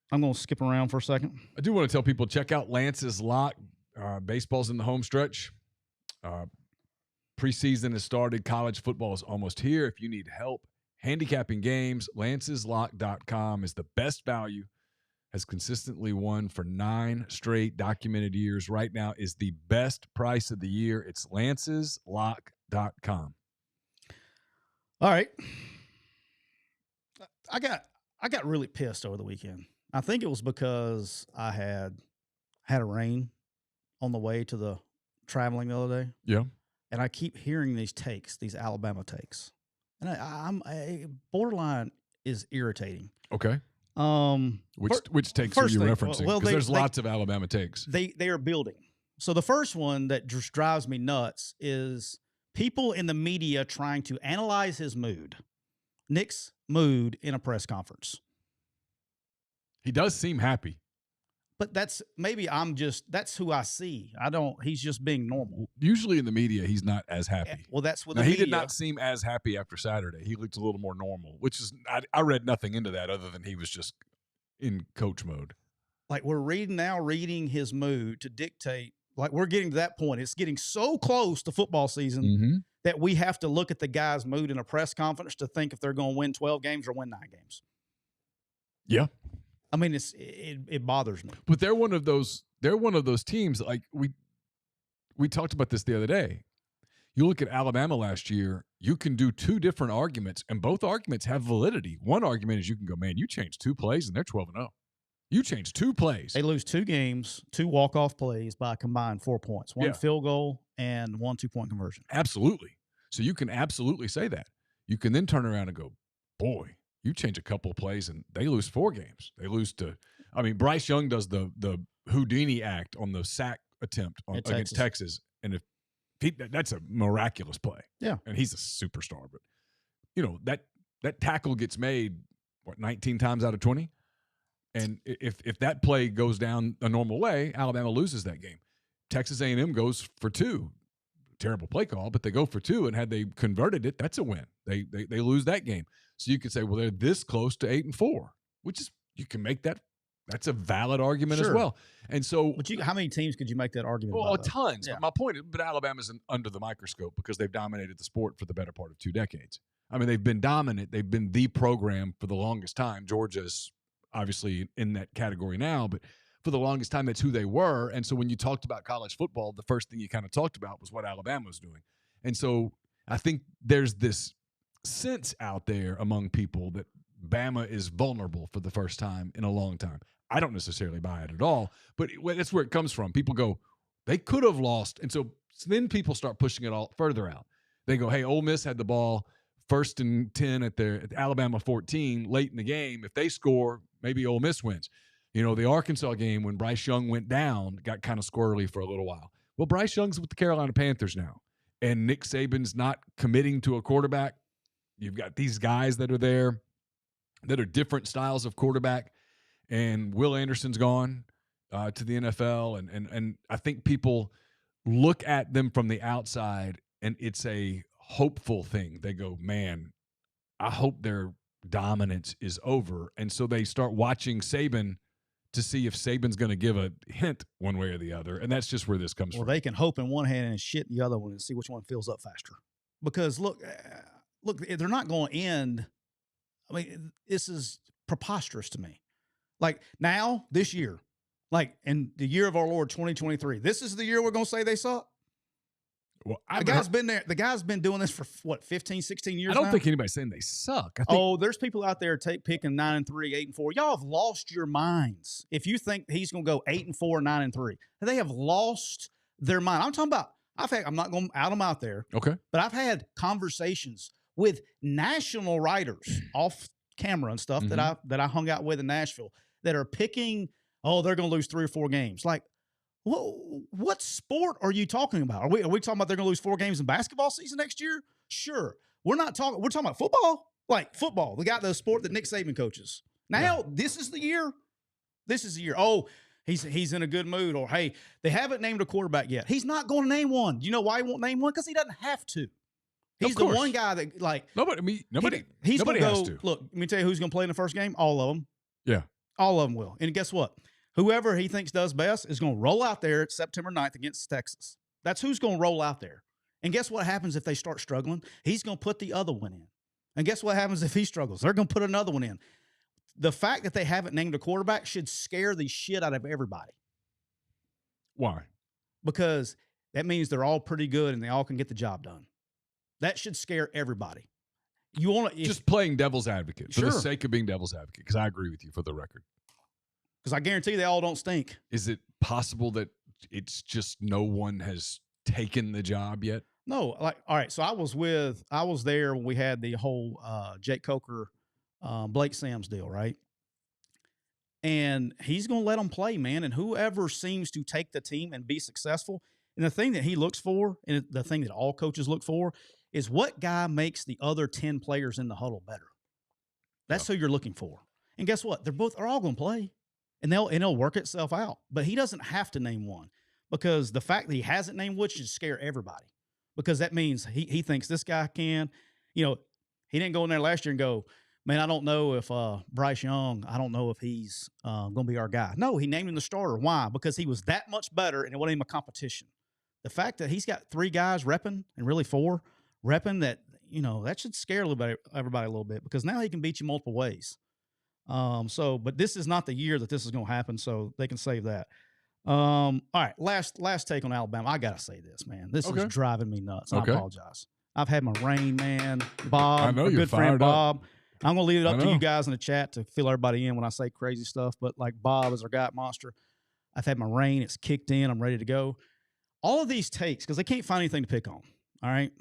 I'm going to skip around for a second. I do want to tell people, check out Lance's Lock. Baseball's in the home stretch. Preseason has started. College football is almost here. If you need help handicapping games, lanceslock.com is the best value. Has consistently won for 9 straight documented years. Right now is the best price of the year. It's lanceslock.com. All right. I got really pissed over the weekend. I think it was because I had a rain on the way to the traveling the other day. Yeah. And I keep hearing these Alabama takes. And I'm borderline is irritating. Okay. Which takes are you referencing? Because there's lots of Alabama takes. They are building. So the first one that just drives me nuts is people in the media trying to analyze his mood. Nick's mood in a press conference. He does seem happy. But that's who I see. He's just being normal. Usually in the media, he's not as happy. Well, that's what he did not seem as happy after Saturday. He looked a little more normal, which is, I read nothing into that other than he was just in coach mode. Like we're reading his mood to dictate, like we're getting to that point. It's getting so close to football season that we have to look at the guy's mood in a press conference to think if they're going to win 12 games or win 9 games. Yeah. I mean, it bothers me. But they're one of those teams. Like we talked about this the other day. You look at Alabama last year, you can do 2 different arguments, and both arguments have validity. One argument is you can go, man, you changed 2 plays and they're 12-0. You changed 2 plays. They lose 2 games, 2 walk-off plays by a combined 4 points. 1 field goal and 1 2-point conversion. Absolutely. So you can absolutely say that. You can then turn around and go, boy, you change a couple of plays and they lose 4 games. They lose to – I mean, Bryce Young does the Houdini act on the sack attempt against Texas. And if that's a miraculous play. Yeah. And he's a superstar. But, that tackle gets made, 19 times out of 20? And if that play goes down a normal way, Alabama loses that game. Texas A&M goes for 2. Terrible play call, but they go for 2, and had they converted it, that's a win. They lose that game. So you could say, well, they're this close to 8-4, which is, you can make that That's a valid argument as Sure. well. And so, But how many teams could you make that argument well, about? tons. Yeah. But my point is, but Alabama's under the microscope because they've dominated the sport for the better part of 2 decades. I mean, they've been dominant. They've been the program for the longest time. Georgia's obviously in that category now, but for the longest time, that's who they were. And so when you talked about college football, the first thing you kind of talked about was what Alabama was doing. And so I think there's this sense out there among people that Bama is vulnerable for the first time in a long time. I don't necessarily buy it at all, but that's where it comes from. People go, they could have lost. And so then people start pushing it all further out. They go, hey, Ole Miss had the ball 1st and 10 at Alabama 14 late in the game. If they score, maybe Ole Miss wins. You know, the Arkansas game when Bryce Young went down got kind of squirrely for a little while. Well, Bryce Young's with the Carolina Panthers now, and Nick Saban's not committing to a quarterback. You've got these guys that are there that are different styles of quarterback, and Will Anderson's gone to the NFL, and I think people look at them from the outside, and it's a hopeful thing. They go, man, I hope their dominance is over, and so they start watching Saban to see if Saban's going to give a hint one way or the other, and that's just where this comes from. Well, they can hope in one hand and shit in the other one and see which one fills up faster. Because look, they're not going to end. I mean, this is preposterous to me. Like now, this year, like in the year of our Lord 2023, this is the year we're going to say they suck. Well, the guy's been there. The guy's been doing this for what, 15, 16 years I don't now? think anybody's saying they suck. I think, there's people out there picking 9-3, 8-4. Y'all have lost your minds. If you think he's going to go 8-4, 9-3, they have lost their mind. I'm talking about, I'm not going to out them out there. Okay. But I've had conversations with national writers off camera and stuff that I hung out with in Nashville that are picking, they're going to lose 3 or 4 games. Like, what sport are you talking about? Are we talking about they're going to lose 4 games in basketball season next year? Sure. We're talking about football. Like football, the sport that Nick Saban coaches. Now, This is the year. This is the year. Oh, he's in a good mood. Or, hey, they haven't named a quarterback yet. He's not going to name one. Do you know why he won't name one? Because he doesn't have to. He's the one guy that, like, nobody has to. Look, let me tell you who's going to play in the first game. All of them. Yeah. All of them will. And guess what? Whoever he thinks does best is going to roll out there at September 9th against Texas. That's who's going to roll out there. And guess what happens if they start struggling? He's going to put the other one in. And guess what happens if he struggles? They're going to put another one in. The fact that they haven't named a quarterback should scare the shit out of everybody. Why? Because that means they're all pretty good and they all can get the job done. That should scare everybody. You want to just playing devil's advocate for Sure. the sake of being devil's advocate, because I agree with you for the record. Because I guarantee they all don't stink. Is it possible that it's just no one has taken the job yet? No, like, all right. So I was there when we had the whole Jake Coker, Blake Sims deal, right? And he's going to let them play, man. And whoever seems to take the team and be successful. And the thing that he looks for, and the thing that all coaches look for, is what guy makes the other 10 players in the huddle better. That's who you're looking for. And guess what? They're all going to play. And they'll work itself out. But he doesn't have to name one, because the fact that he hasn't named one should scare everybody, because that means he thinks this guy can. You know, he didn't go in there last year and go, man, I don't know if Bryce Young, I don't know if he's going to be our guy. No, he named him the starter. Why? Because he was that much better and it wasn't even a competition. The fact that he's got 3 guys repping, and really 4 repping, that, you know, that should scare everybody a little bit, because now he can beat you multiple ways. But this is not the year that this is going to happen, so they can save that. All right, last take on Alabama. I gotta say this, man. This is driving me nuts. I apologize. I've had my rain, man. Bob, I know my you're good friend Bob. up. I'm gonna leave it up to you guys in the chat to fill everybody in when I say crazy stuff. But like Bob is our guy at Monster. I've had my rain. It's kicked in. I'm ready to go. All of these takes, because they can't find anything to pick on. All right.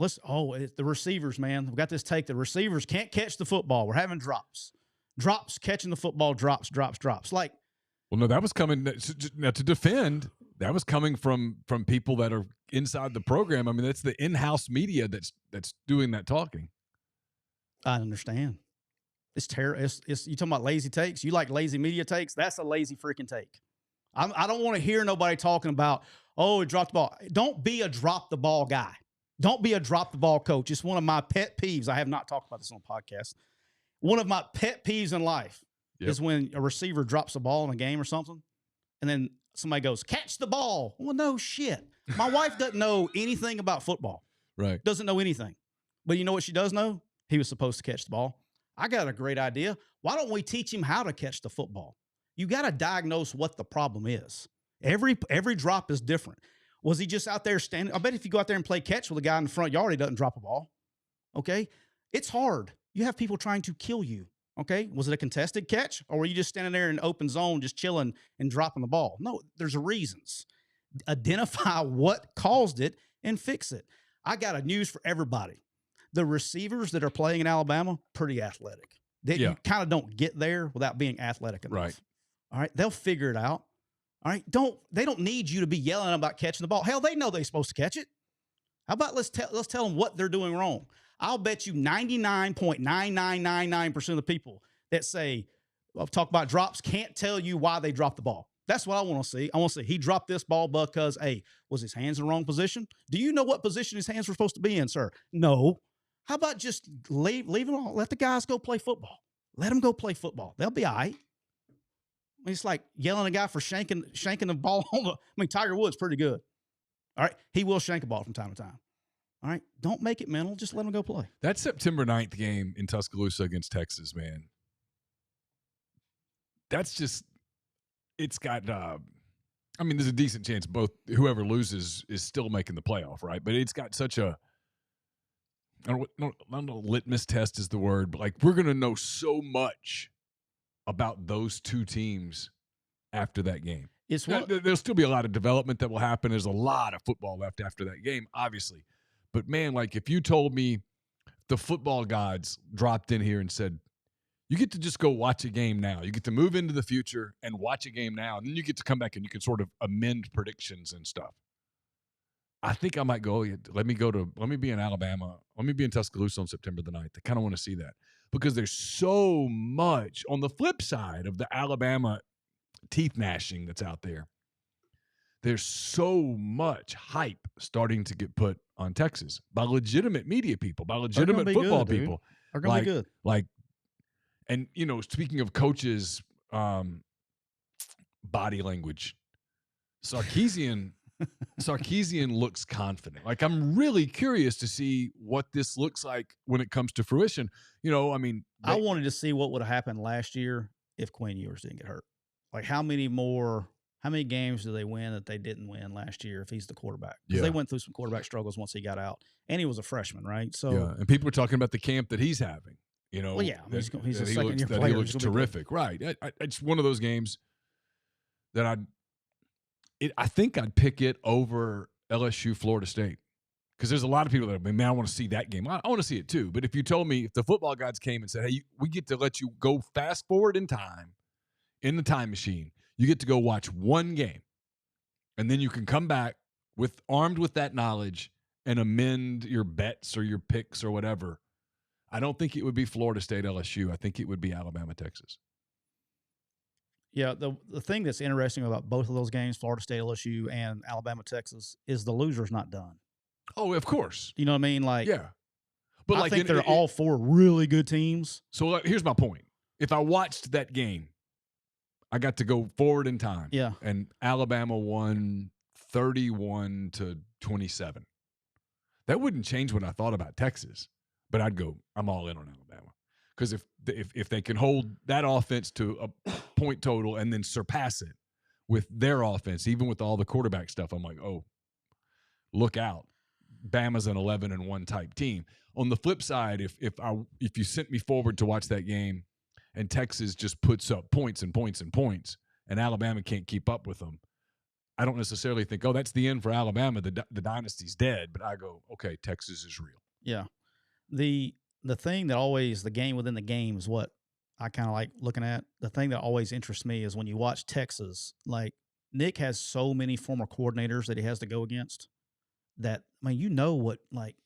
The receivers, man. We've got this take. The receivers can't catch the football. We're having drops. Drops, catching the football, drops. Like, well, no, that was coming now to defend. That was coming from people that are inside the program. I mean, that's the in-house media that's doing that talking. I understand. It's terrible. You talking about lazy takes? You like lazy media takes? That's a lazy freaking take. I don't want to hear nobody talking about, it dropped the ball. Don't be a drop the ball guy. Don't be a drop the ball coach. It's one of my pet peeves. I have not talked about this on the podcast. One of my pet peeves in life is when a receiver drops a ball in a game or something, and then somebody goes, catch the ball. Well, no shit. My wife doesn't know anything about football. Right. Doesn't know anything. But you know what she does know? He was supposed to catch the ball. I got a great idea. Why don't we teach him how to catch the football? You got to diagnose what the problem is. Every drop is different. Was he just out there standing? I bet if you go out there and play catch with a guy in the front yard, he doesn't drop a ball. Okay? It's hard. You have people trying to kill you. Okay? Was it a contested catch, or were you just standing there in open zone just chilling and dropping the ball? No, there's reasons. Identify what caused it and fix it. I got a news for everybody. The receivers that are playing in Alabama, pretty athletic. You kind of don't get there without being athletic enough. Right. All right? They'll figure it out. All right? They don't need you to be yelling about catching the ball. Hell, they know they're supposed to catch it. How about let's tell them what they're doing wrong. I'll bet you 99.9999% of the people that say, well, talk about drops, can't tell you why they dropped the ball. That's what I want to see. I want to see he dropped this ball because, hey, was his hands in the wrong position? Do you know what position his hands were supposed to be in, sir? No. How about just leave them all? Let the guys go play football. Let them go play football. They'll be all right. It's like yelling at a guy for shanking the ball on the. Tiger Woods pretty good. All right, he will shank a ball from time to time. All right, don't make it mental. Just let him go play. That September 9th game in Tuscaloosa against Texas, man. That's just. It's got. There's a decent chance both whoever loses is still making the playoff, right? But it's got such a. I don't know, litmus test is the word, but like we're gonna know so much about those two teams after that game. There'll still be a lot of development that will happen. There's a lot of football left after that game, obviously. But man, like if you told me the football gods dropped in here and said, you get to just go watch a game now. You get to move into the future and watch a game now, and then you get to come back and you can sort of amend predictions and stuff. I think I might go, let me be in Alabama. Let me be in Tuscaloosa on September the 9th. I kind of want to see that because there's so much on the flip side of the Alabama teeth gnashing that's out there. There's so much hype starting to get put on Texas by legitimate media people, by legitimate football people. They're going to be good. And, speaking of coaches' body language, Sarkisian looks confident. Like, I'm really curious to see what this looks like when it comes to fruition. I wanted to see what would have happened last year if Quinn Ewers didn't get hurt. Like, how many games do they win that they didn't win last year if he's the quarterback? Because they went through some quarterback struggles once he got out. And he was a freshman, right? So and people are talking about the camp that he's having. He's a second-year player. He looks terrific. Right. It's one of those games that I think I'd pick it over LSU, Florida State, because there's a lot of people that I want to see that game. I want to see it too. But if you told me, if the football gods came and said, hey, we get to let you go fast forward in time, in the time machine, you get to go watch one game, and then you can come back armed with that knowledge and amend your bets or your picks or whatever. I don't think it would be Florida State, LSU. I think it would be Alabama, Texas. Yeah, the thing that's interesting about both of those games, Florida State, LSU, and Alabama, Texas, is the loser's not done. Oh, of course. You know what I mean? Like, yeah. But I think they're all four really good teams. So here's my point. If I watched that game, I got to go forward in time. Yeah. And Alabama won 31-27. That wouldn't change what I thought about Texas, but I'm all in on Alabama. Because if they can hold that offense to a point total and then surpass it with their offense, even with all the quarterback stuff, I'm like, oh, look out. Bama's an 11-1 type team. On the flip side, if you sent me forward to watch that game and Texas just puts up points and points and points and Alabama can't keep up with them, I don't necessarily think, oh, that's the end for Alabama. The dynasty's dead. But I go, okay, Texas is real. Yeah. The thing that always, the game within the game is what I kind of like looking at. The thing that always interests me is when you watch Texas, like Nick has so many former coordinators that he has to go against that, what, like,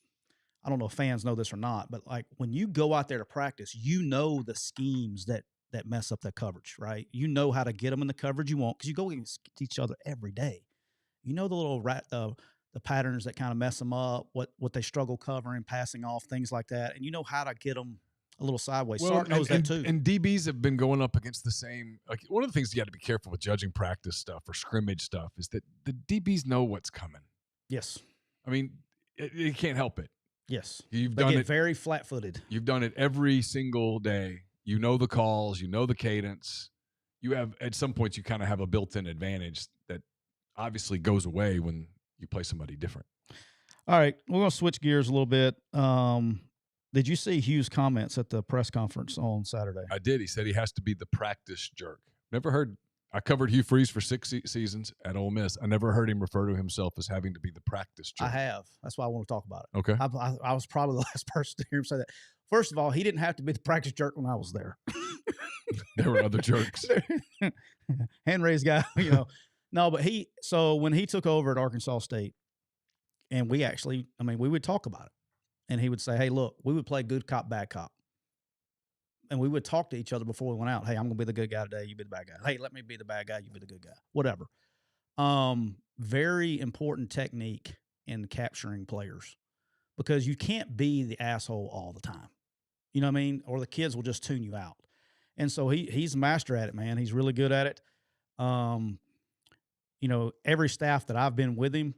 I don't know if fans know this or not, but like when you go out there to practice, the schemes that mess up that coverage, right? You know how to get them in the coverage you want because you go against each other every day. You know the little the patterns that kind of mess them up, what they struggle covering, passing off, things like that. And you know how to get them a little sideways. Well, Sark knows that too. And DBs have been going up against the same. Like, one of the things you got to be careful with judging practice stuff or scrimmage stuff is that the DBs know what's coming. Yes. I mean, you can't help it. Yes. You've they done get it very flat-footed. You've done it every single day. You know the calls. You know the cadence. You have, at some points, you kind of have a built-in advantage that obviously goes away when you play somebody different. All right, we're going to switch gears a little bit. Did you see Hugh's comments at the press conference on Saturday? I did. He said he has to be the practice jerk. Never heard. I covered Hugh Freeze for 6 seasons at Ole Miss. I never heard him refer to himself as having to be the practice jerk. I have. That's why I want to talk about it. Okay. I was probably the last person to hear him say that. First of all, he didn't have to be the practice jerk when I was there. There were other jerks. Hand raised guy, you know. No, but so when he took over at Arkansas State, and we would talk about it. And he would say, hey, look, we would play good cop, bad cop. And we would talk to each other before we went out. Hey, I'm going to be the good guy today. You be the bad guy. Hey, let me be the bad guy. You be the good guy. Whatever. Very important technique in capturing players because you can't be the asshole all the time. You know what I mean? Or the kids will just tune you out. And so he's a master at it, man. He's really good at it. You know, every staff that I've been with him,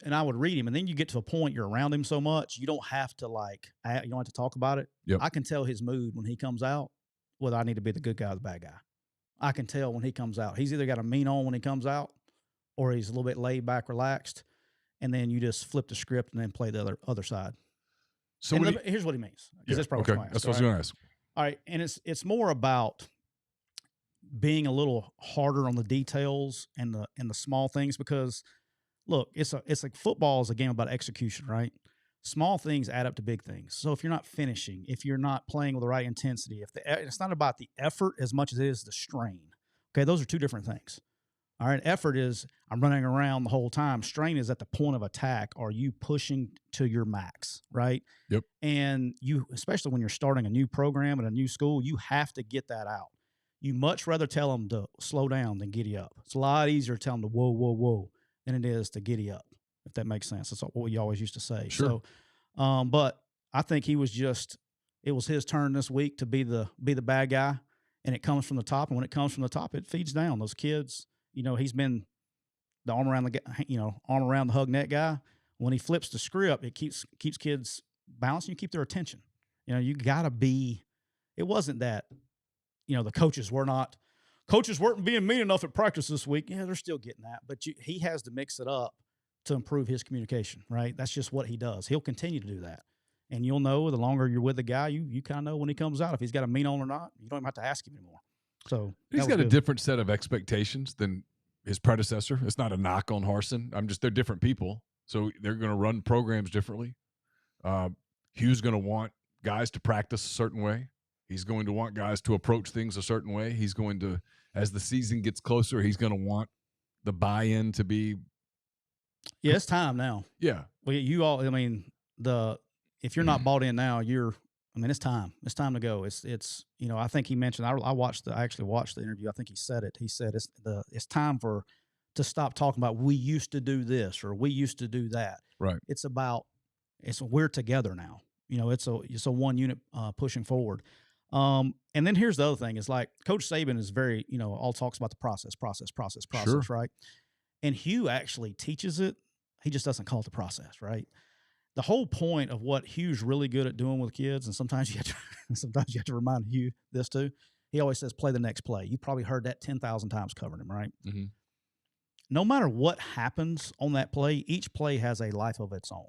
and I would read him, and then you get to a point you're around him so much, you don't have to you don't have to talk about it. Yep. I can tell his mood when he comes out, whether I need to be the good guy or the bad guy. I can tell when he comes out. He's either got a mean on when he comes out, or he's a little bit laid back, relaxed, and then you just flip the script and then play the other side. So here's what he means. Yeah, that's probably okay. That's what I was going to ask. All right, and it's more about being a little harder on the details and the small things because look, it's like football is a game about execution, right? Small things add up to big things. So if you're not finishing, if you're not playing with the right intensity, it's not about the effort as much as it is the strain. Okay, those are two different things. All right, effort is I'm running around the whole time. Strain is at the point of attack. Are you pushing to your max, right? Yep. And you, especially when you're starting a new program at a new school, you have to get that out. You much rather tell them to slow down than giddy up. It's a lot easier to tell them to whoa, whoa, whoa than it is to giddy up, if that makes sense. That's what we always used to say. Sure. So, but I think it was his turn this week to be the bad guy, and it comes from the top. And when it comes from the top, it feeds down. Those kids, you know, he's been the arm around the hug net guy. When he flips the script, it keeps kids balanced and you keep their attention. You know, you got to be. It wasn't that, you know, the coaches weren't being mean enough at practice this week. Yeah, they're still getting that. But he has to mix it up to improve his communication, right? That's just what he does. He'll continue to do that. And you'll know the longer you're with the guy, you kind of know when he comes out, if he's got a mean on or not. You don't even have to ask him anymore. So he's got a different set of expectations than his predecessor. It's not a knock on Harsin. They're different people. So they're going to run programs differently. Hugh's going to want guys to practice a certain way. He's going to want guys to approach things a certain way. He's going to, as the season gets closer, he's going to want the buy-in to be. Yeah, it's time now. Yeah. Well, if you're not bought in now, it's time. It's time to go. It's you know, I think he mentioned, I actually watched the interview. I think he said it. He said it's time to stop talking about we used to do this or we used to do that. Right. We're together now. You know, it's a one unit pushing forward. And then here's the other thing is like Coach Saban is very, you know, all talks about the process, sure. Right? And Hugh actually teaches it. He just doesn't call it the process, right? The whole point of what Hugh's really good at doing with kids, and sometimes you have to remind Hugh this too. He always says, play the next play. You probably heard that 10,000 times covering him, right? Mm-hmm. No matter what happens on that play, each play has a life of its own.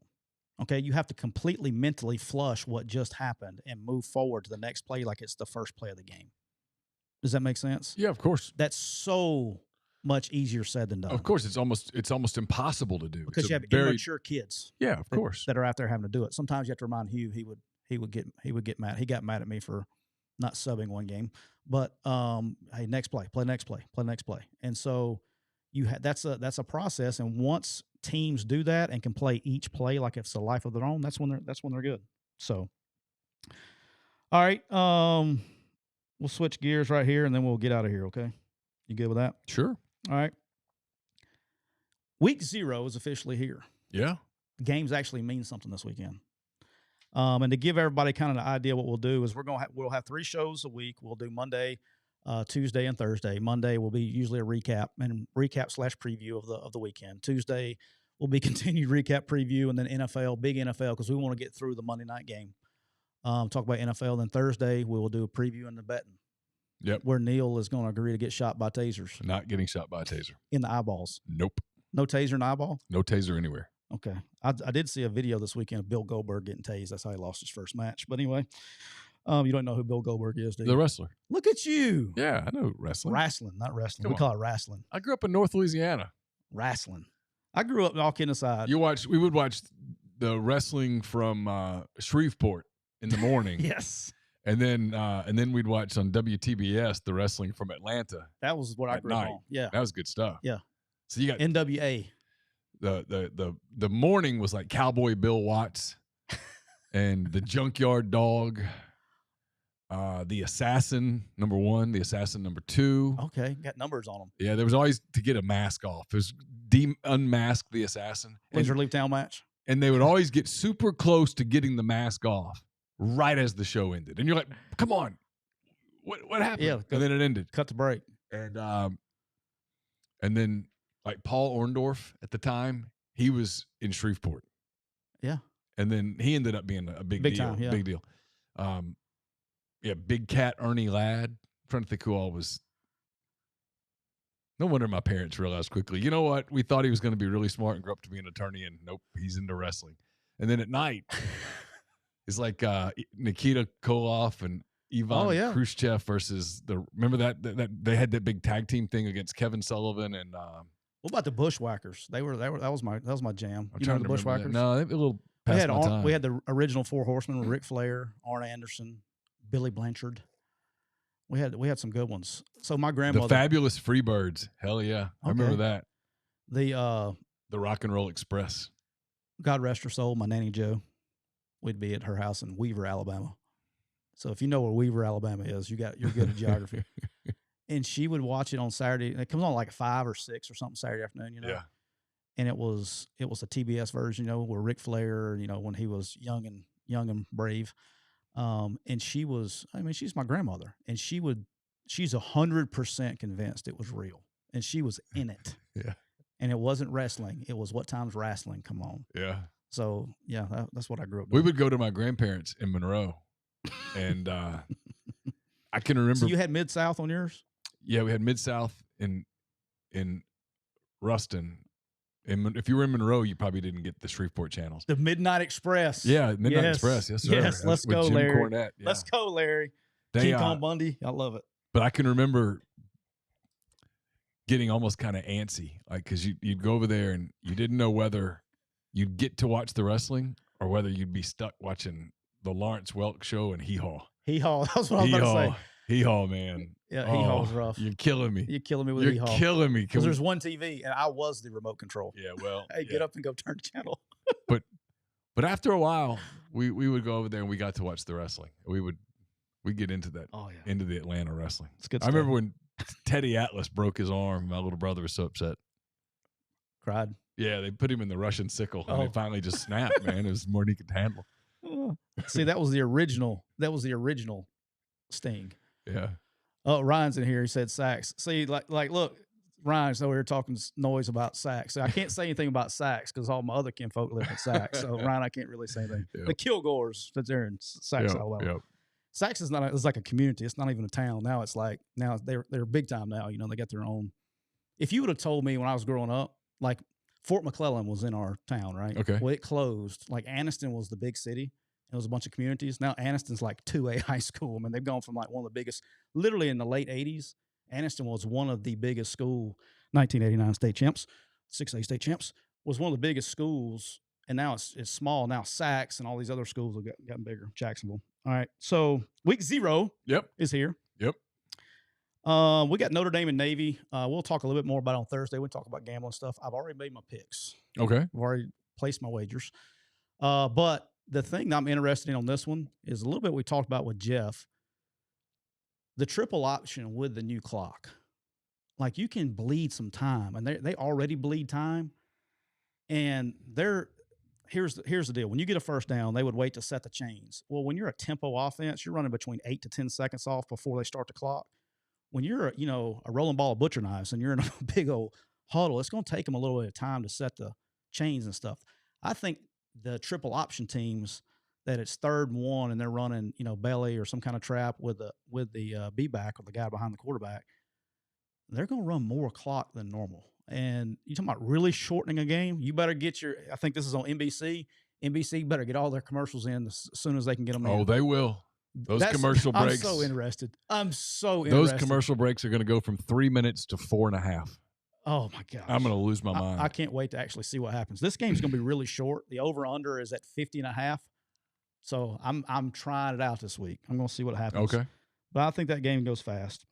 Okay, you have to completely mentally flush what just happened and move forward to the next play like it's the first play of the game. Does that make sense? Yeah, of course. That's so much easier said than done. Of course, it's almost impossible to do because you have immature kids. Yeah, of course, that are out there having to do it. Sometimes you have to remind Hugh. He would get mad. He got mad at me for not subbing one game. But hey, next play, play next play, play next play, and so that's a process. And once teams do that and can play each play like it's a life of their own, that's when they're good. So, all right, we'll switch gears right here and then we'll get out of here. Okay, you good with that? Sure. All right. Week 0 is officially here. Yeah. Games actually mean something this weekend. And to give everybody kind of an idea, what we'll do is we'll have 3 shows a week. We'll do Monday, Tuesday, and Thursday. Monday will be usually a recap / preview of the weekend. Tuesday will be continued recap preview, and then NFL, big NFL, because we want to get through the Monday night game. Talk about NFL. Then Thursday we will do a preview and the betting. Yep. Where Neal is going to agree to get shot by tasers. Not getting shot by a taser. In the eyeballs. Nope. No taser in the eyeball? No taser anywhere. Okay. I did see a video this weekend of Bill Goldberg getting tased. That's how he lost his first match. But anyway, you don't know who Bill Goldberg is, do you? The wrestler. Look at you. Yeah, I know wrestling. Wrestling, not wrestling. Come We call it wrestling. I grew up in North Louisiana. Wrestling. I grew up, all kidding aside. We would watch the wrestling from Shreveport in the morning. Yes. And then we'd watch on WTBS the wrestling from Atlanta. That was what I grew up on. Yeah. That was good stuff. Yeah. So you got NWA. The morning was like Cowboy Bill Watts and the Junkyard Dog, the Assassin #1, the Assassin #2. Okay, got numbers on them. Yeah, there was always to get a mask off. It was unmask the Assassin. Laser Leap Town match. And they would always get super close to getting the mask off right as the show ended. And you're like, come on, what happened? Yeah, and then it ended. Cut the break. And then like Paul Orndorff at the time, he was in Shreveport. Yeah. And then he ended up being a big deal. Time, yeah. Big deal. Big Cat Ernie Ladd. I'm trying to think who all was. No wonder my parents realized quickly, you know what? We thought he was going to be really smart and grow up to be an attorney, and nope, he's into wrestling. And then at night, it's like Nikita Koloff and Ivan Khrushchev versus remember that they had that big tag team thing against Kevin Sullivan and what about the Bushwhackers? That was my jam. I'm you trying know to the Bushwhackers? No, they're a little past my time. We had the original 4 Horsemen with Ric Flair, Arn Anderson, Billy Blanchard. We had some good ones. So my grandmother, the Fabulous Freebirds, hell yeah, I remember that. The Rock and Roll Express. God rest her soul, my Nanny Jo. We'd be at her house in Weaver, Alabama. So if you know where Weaver, Alabama is, you're good at geography. And she would watch it on Saturday. It comes on like 5 or 6 or something Saturday afternoon, you know. Yeah. And it was a TBS version, you know, where Ric Flair, you know, when he was young and brave. And she's my grandmother, and she's 100% convinced it was real, and she was in it. Yeah. And it wasn't wrestling. It was what time's wrestling come on. Yeah. So yeah, that's what I grew up We doing. would go to my grandparents in Monroe, and I can remember. So you had Mid-South on yours? Yeah, we had Mid-South in Ruston. And if you were in Monroe, you probably didn't get the Shreveport channels. The Midnight Express. Yeah, Midnight Express. Yes, sir. Yes, let's go, Jim Larry. Cornette. Yeah. Let's go, Larry. King Kong Bundy. I love it. But I can remember getting almost kind of antsy, like because you'd go over there and you didn't know whether you'd get to watch the wrestling or whether you'd be stuck watching the Lawrence Welk show and Hee Haw. Hee Haw. That's what I was about to say. Hee Haw, man. Yeah, Hee Haw's rough. You're killing me. You're killing me with Hee Haw. You're killing me. Because there's one TV, and I was the remote control. Yeah, well. Hey, get up and go turn the channel. But after a while, we would go over there and we got to watch the wrestling. We'd get into that. Oh, yeah. Into the Atlanta wrestling. It's good I remember when Teddy Atlas broke his arm. My little brother was so upset. Cried. Yeah, they put him in the Russian sickle, and it finally just snapped, man. It was more than he could handle. See, that was the original Sting. Yeah. Oh, Ryan's in here. He said sax. See, like, look, Ryan's over here talking noise about sax. So I can't say anything about sax because all my other kinfolk live in sax. So Ryan, I can't really say anything. Yep. The Kilgores, that's there in Sax, Alabama. Yep. Sax is it's like a community. It's not even a town. Now they're big time now. You know, they got their own. If you would have told me when I was growing up, like Fort McClellan was in our town, right? Okay. Well, it closed. Like Anniston was the big city. It was a bunch of communities. Now Anniston's like 2A high school. I mean, they've gone from like one of the biggest, literally in the late 80s. Anniston was one of the biggest school, 1989 state champs, 6A state champs, was one of the biggest schools. And now it's small. Now Sax and all these other schools have gotten bigger. Jacksonville. All right. So week 0 is here. Yep. We got Notre Dame and Navy. We'll talk a little bit more about it on Thursday. We'll talk about gambling stuff. I've already made my picks. Okay. I've already placed my wagers. But the thing that I'm interested in on this one is a little bit we talked about with Geoff. The triple option with the new clock. Like you can bleed some time, and they already bleed time, and here's the deal. When you get a first down, they would wait to set the chains. Well, when you're a tempo offense, you're running between 8 to 10 seconds off before they start the clock. When you're a rolling ball of butcher knives and you're in a big old huddle, it's going to take them a little bit of time to set the chains and stuff. I think the triple option teams that it's 3rd and 1 and they're running, belly or some kind of trap with the B-back or the guy behind the quarterback, they're going to run more clock than normal. And you're talking about really shortening a game. You better get I think this is on NBC. NBC better get all their commercials in as soon as they can get them in. Oh, they will. Those commercial breaks. I'm so interested. Those commercial breaks are going to go from 3 minutes to 4.5. Oh, my gosh. I'm going to lose my mind. I can't wait to actually see what happens. This game's going to be really short. The over-under is at 50.5. So I'm trying it out this week. I'm going to see what happens. Okay. But I think that game goes fast.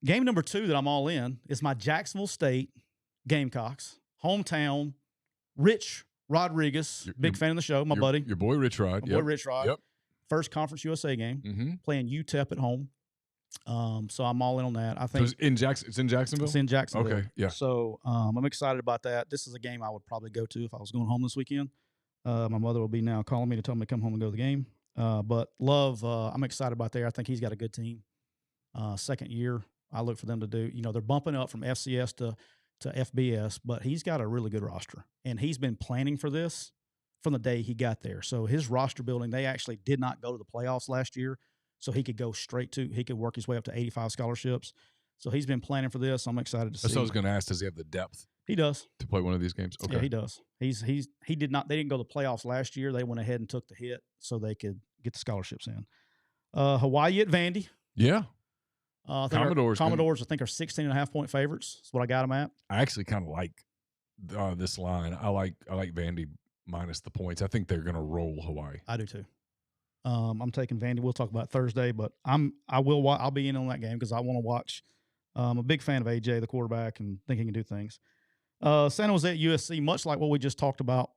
Game number 2 that I'm all in is my Jacksonville State Gamecocks, hometown, Rich Rodriguez, big fan of the show, my buddy. Your boy Rich Rod. My boy Rich Rod. Yep. First Conference USA game, playing UTEP at home. So I'm all in on that. I think so it's in Jacksonville? It's in Jacksonville. Okay, yeah. So I'm excited about that. This is a game I would probably go to if I was going home this weekend. My mother will be now calling me to tell me to come home and go to the game. But I'm excited about there. I think he's got a good team. Second year, I look for them to do. They're bumping up from FCS to FBS, but he's got a really good roster. And he's been planning for this from the day he got there. So his roster building, they actually did not go to the playoffs last year. So he could go he could work his way up to 85 scholarships. So he's been planning for this. I'm excited to see. That's what I was going to ask. Does he have the depth? He does. To play one of these games? Okay. Yeah, he does. They didn't go to the playoffs last year. They went ahead and took the hit so they could get the scholarships in. Hawaii at Vandy. Yeah. Commodores, I think, are 16.5-point favorites. That's what I got them at. I actually kind of like this line. I like Vandy minus the points. I think they're going to roll Hawaii. I do too. I'm taking Vandy. We'll talk about it Thursday, but I'll be in on that game because I want to watch. I'm a big fan of AJ, the quarterback, and think he can do things. San Jose at USC, much like what we just talked about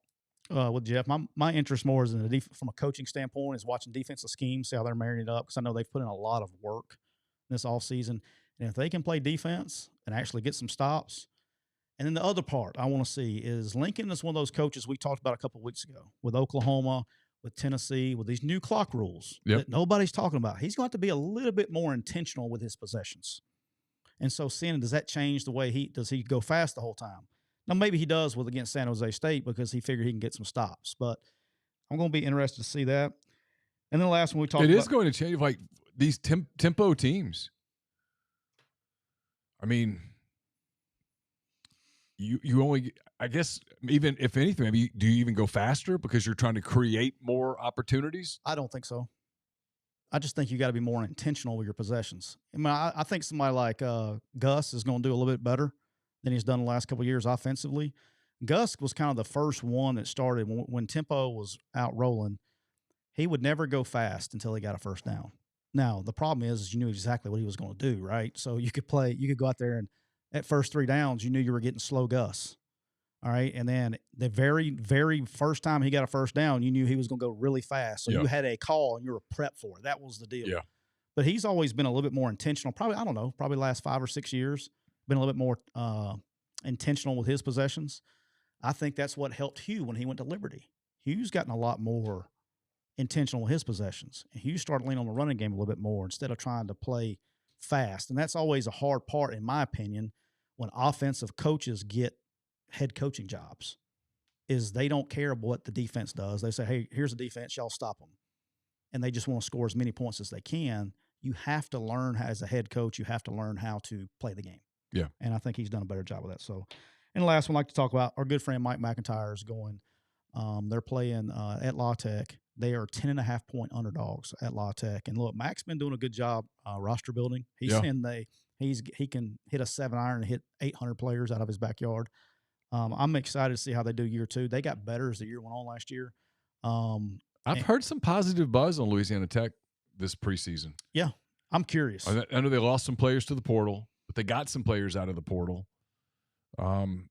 with Geoff. My interest more is from a coaching standpoint is watching defensive schemes, see how they're marrying it up, because I know they've put in a lot of work this offseason. And if they can play defense and actually get some stops. And then the other part I want to see is Lincoln is one of those coaches we talked about a couple of weeks ago with Oklahoma, with Tennessee, with these new clock rules that nobody's talking about. He's going to have to be a little bit more intentional with his possessions. And so does that change the way does he go fast the whole time? Now, maybe he does against San Jose State because he figured he can get some stops. But I'm going to be interested to see that. And then the last one we talked about. It is going to change, like these tempo teams. I mean, you only, I guess, even if anything, maybe do you even go faster because you're trying to create more opportunities? I don't think so. I just think you got to be more intentional with your possessions. I think somebody like Gus is going to do a little bit better than he's done the last couple of years offensively. Gus was kind of the first one that started when tempo was out rolling. He would never go fast until he got a first down. Now, the problem is you knew exactly what he was going to do, right? So you could go out there and at first 3 downs, you knew you were getting slow Gus. All right. And then the very, very first time he got a first down, you knew he was going to go really fast. So you had a call and you were prepped for it. That was the deal. Yeah. But he's always been a little bit more intentional. Probably last 5 or 6 years, been a little bit more intentional with his possessions. I think that's what helped Hugh when he went to Liberty. Hugh's gotten a lot more intentional with his possessions. And Hugh started leaning on the running game a little bit more instead of trying to play fast. And that's always a hard part, in my opinion, when offensive coaches get head coaching jobs, is they don't care what the defense does. They say, hey, here's the defense, y'all stop them. And they just want to score as many points as they can. You have to learn, as a head coach, you have to learn how to play the game. Yeah. And I think he's done a better job of that. So, and the last one I'd like to talk about, our good friend Mike McIntyre is going. They're playing at La Tech. They are 10.5-point underdogs at La Tech. And look, Mac's been doing a good job roster building. He's saying he can hit a 7-iron and hit 800 players out of his backyard. I'm excited to see how they do year 2. They got better as the year went on last year. I've heard some positive buzz on Louisiana Tech this preseason. Yeah, I'm curious. I know they lost some players to the portal, but they got some players out of the portal. I've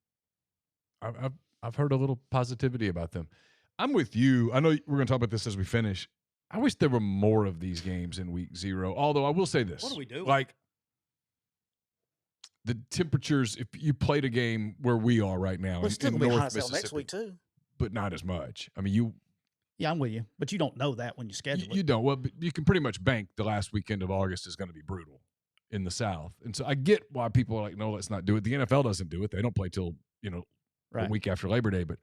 heard a little positivity about them. I'm with you. I know we're going to talk about this as we finish. I wish there were more of these games in week 0. Although I will say this. What do we do? Like, the temperatures, if you played a game where we are right now, it's still going to be hot as hell Mississippi, next week too. but not as much. I mean, Yeah, I'm with you, but you don't know that when you schedule you it. don't. Well, but you can pretty much bank the last weekend of August is going to be brutal in the South. And so I get why people are like, no, let's not do it. The NFL doesn't do it. They don't play till, a Right. week after Labor Day. But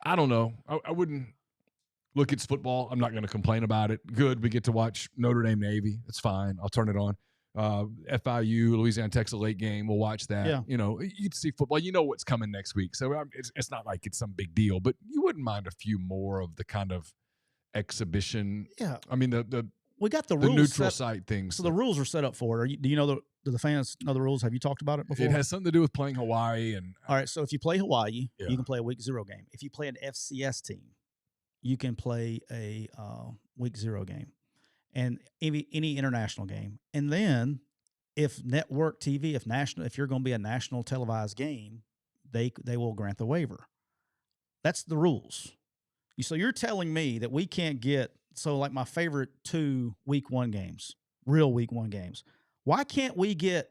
I don't know. I wouldn't look, it's football. I'm not going to complain about it. Good. We get to watch Notre Dame Navy. It's fine. I'll turn it on. FIU, Louisiana, Texas late game. We'll watch that. Yeah. You get to see football. You know what's coming next week. So it's not like it's some big deal, but you wouldn't mind a few more of the kind of exhibition. Yeah. I mean, We got the the rules neutral set, site things. so the rules are set up for it. Do you know do the fans know the rules? Have you talked about it before? It has something to do with playing Hawaii. And All right, so if you play Hawaii, Yeah. you can play a week 0 game. If you play an FCS team, you can play a week 0 game, and any international game. And then if network TV, if you're going to be a national televised game, they will grant the waiver. That's the rules. So you're telling me that we can't get, like my favorite 2 week 1 games, real week 1 games. Why can't we get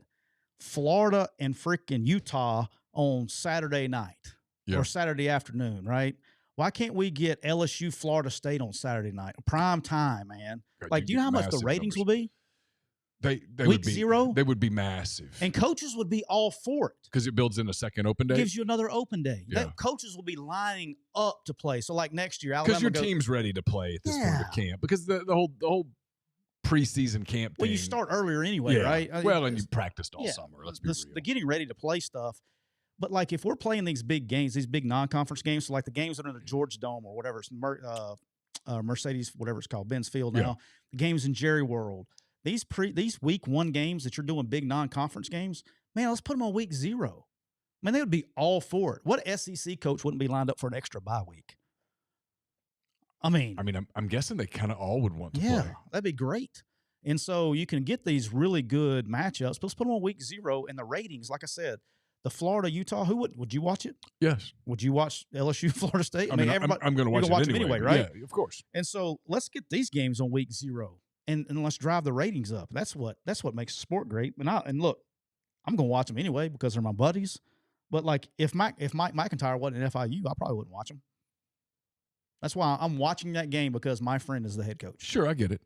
Florida and freaking Utah on Saturday night or Saturday afternoon, right? Why can't we get LSU Florida State on Saturday night? Prime time, man. God, Do you know how much the ratings will be? They Week would be 0? They would be massive. And coaches would be all for it. Because it builds in a second open day. Gives you another open day. Yeah. Coaches will be lining up to play. So like next year, Because Alabama your team's ready to play at this point of camp. Because the whole preseason camp thing. Well, you start earlier anyway, right? Well, and you practiced all summer. Let's be real. The getting ready to play stuff. But like if we're playing these big games, these big non-conference games, so like the games that are in the Georgia Dome or whatever, it's Mercedes, whatever it's called, Benz Field now, the games in Jerry World, these week 1 games that you're doing big non-conference games, man, let's put them on week 0. Man, they would be all for it. What SEC coach wouldn't be lined up for an extra bye week? I mean, I'm guessing they kind of all would want to play. Yeah, that'd be great. And so you can get these really good matchups. But let's put them on week 0, and the ratings, like I said, the Florida Utah. Would you watch it? Yes. Would you watch LSU Florida State? I mean, everybody. I'm going to watch it anyway, right? Yeah, of course. And so let's get these games on week 0, and let's drive the ratings up. That's what makes the sport great. And look, I'm going to watch them anyway because they're my buddies. But like if Mike McIntyre wasn't at FIU, I probably wouldn't watch him. That's why I'm watching that game, because my friend is the head coach. Sure, I get it.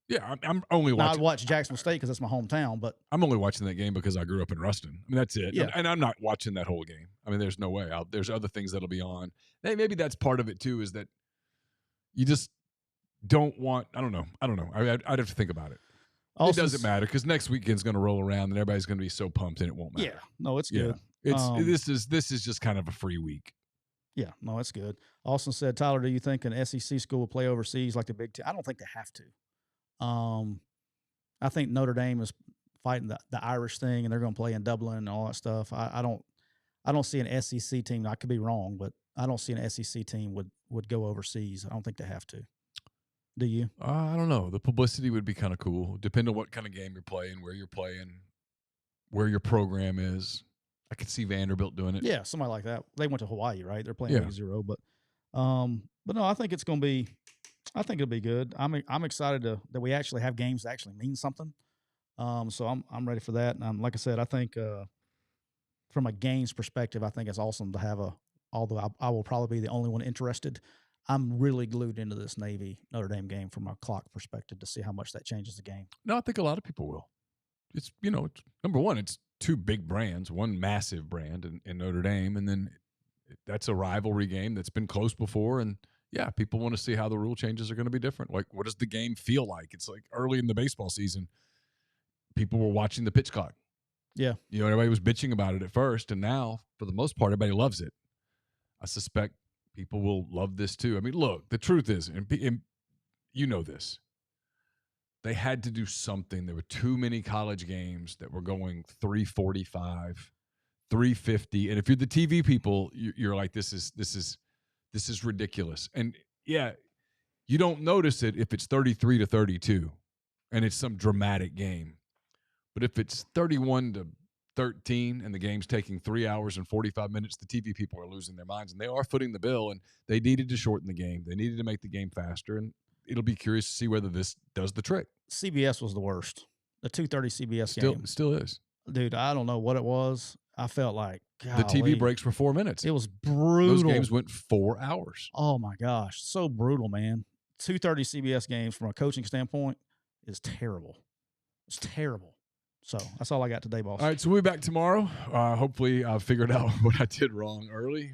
Yeah, I'm only watching. I'd watch Jacksonville State because that's my hometown, but I'm only watching that game because I grew up in Ruston. I mean, that's it. Yeah. And I'm not watching that whole game. I mean, there's no way. There's other things that'll be on. Maybe that's part of it too, is that you just don't want. I don't know. I'd have to think about it. Also, it doesn't matter because next weekend's going to roll around and everybody's going to be so pumped and it won't matter. Yeah, no, it's good. This is just kind of a free week. Yeah, no, it's good. Austin said, Tyler, do you think an SEC school will play overseas like the Big Ten? I don't think they have to. I think Notre Dame is fighting the Irish thing, and they're going to play in Dublin and all that stuff. I don't see an SEC team. I could be wrong, but I don't see an SEC team would go overseas. I don't think they have to. Do you? I don't know. The publicity would be kind of cool. Depending on what kind of game you're playing, where you're playing, where your program is. I could see Vanderbilt doing it. Yeah, somebody like that. They went to Hawaii, right? They're playing week 0, but no, I think it's going to be. I think it'll be good. I'm excited that we actually have games that actually mean something. So I'm ready for that. And like I said, I think from a games perspective, I think it's awesome to have although I will probably be the only one interested. I'm really glued into this Navy Notre Dame game from a clock perspective to see how much that changes the game. No, I think a lot of people will. It's number one, it's 2 big brands, one massive brand in Notre Dame, and then that's a rivalry game that's been close before, and yeah, people want to see how the rule changes are going to be different. Like, what does the game feel like? It's like early in the baseball season, people were watching the pitch clock. Yeah. Everybody was bitching about it at first, and now, for the most part, everybody loves it. I suspect people will love this too. I mean, look, the truth is, and you know this, they had to do something. There were too many college games that were going 345, 350, and if you're the TV people, you're like, this is ridiculous. And yeah, you don't notice it if it's 33-32 and it's some dramatic game. But if it's 31-13 and the game's taking 3 hours and 45 minutes, the TV people are losing their minds, and they are footing the bill, and they needed to shorten the game. They needed to make the game faster, and it'll be curious to see whether this does the trick. CBS was the worst. The 2:30 CBS game. Still is. Dude, I don't know what it was. I felt like, The TV golly, breaks were 4 minutes. It was brutal. Those games went 4 hours. Oh my gosh, so brutal, man. 2:30 CBS games from a coaching standpoint is terrible. It's terrible. So that's all I got today, boss. All right, so we'll be back tomorrow. Hopefully, I figured out what I did wrong early.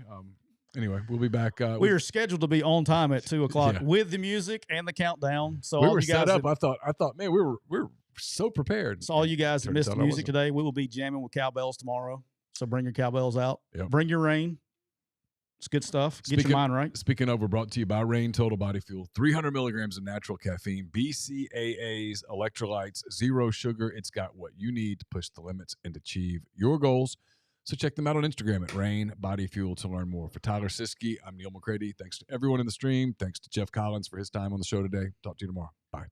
Anyway, we'll be back. We are scheduled to be on time at 2:00 Yeah. with the music and the countdown. So we all were you guys set up. that- I thought, man, we were so prepared. So all you guys that Turns missed out the I music wasn't. today, we will be jamming with cowbells tomorrow. So bring your cowbells out. Yep. Bring your rain. It's good stuff. Get Speaking- your mind right. Speaking of, we're brought to you by Rain Total Body Fuel. 300 milligrams of natural caffeine, BCAAs, electrolytes, zero sugar. It's got what you need to push the limits and achieve your goals. So check them out on Instagram at Rain Body Fuel to learn more. For Tyler Siskey, I'm Neal McCready. Thanks to everyone in the stream. Thanks to Geoff Collins for his time on the show today. Talk to you tomorrow. Bye.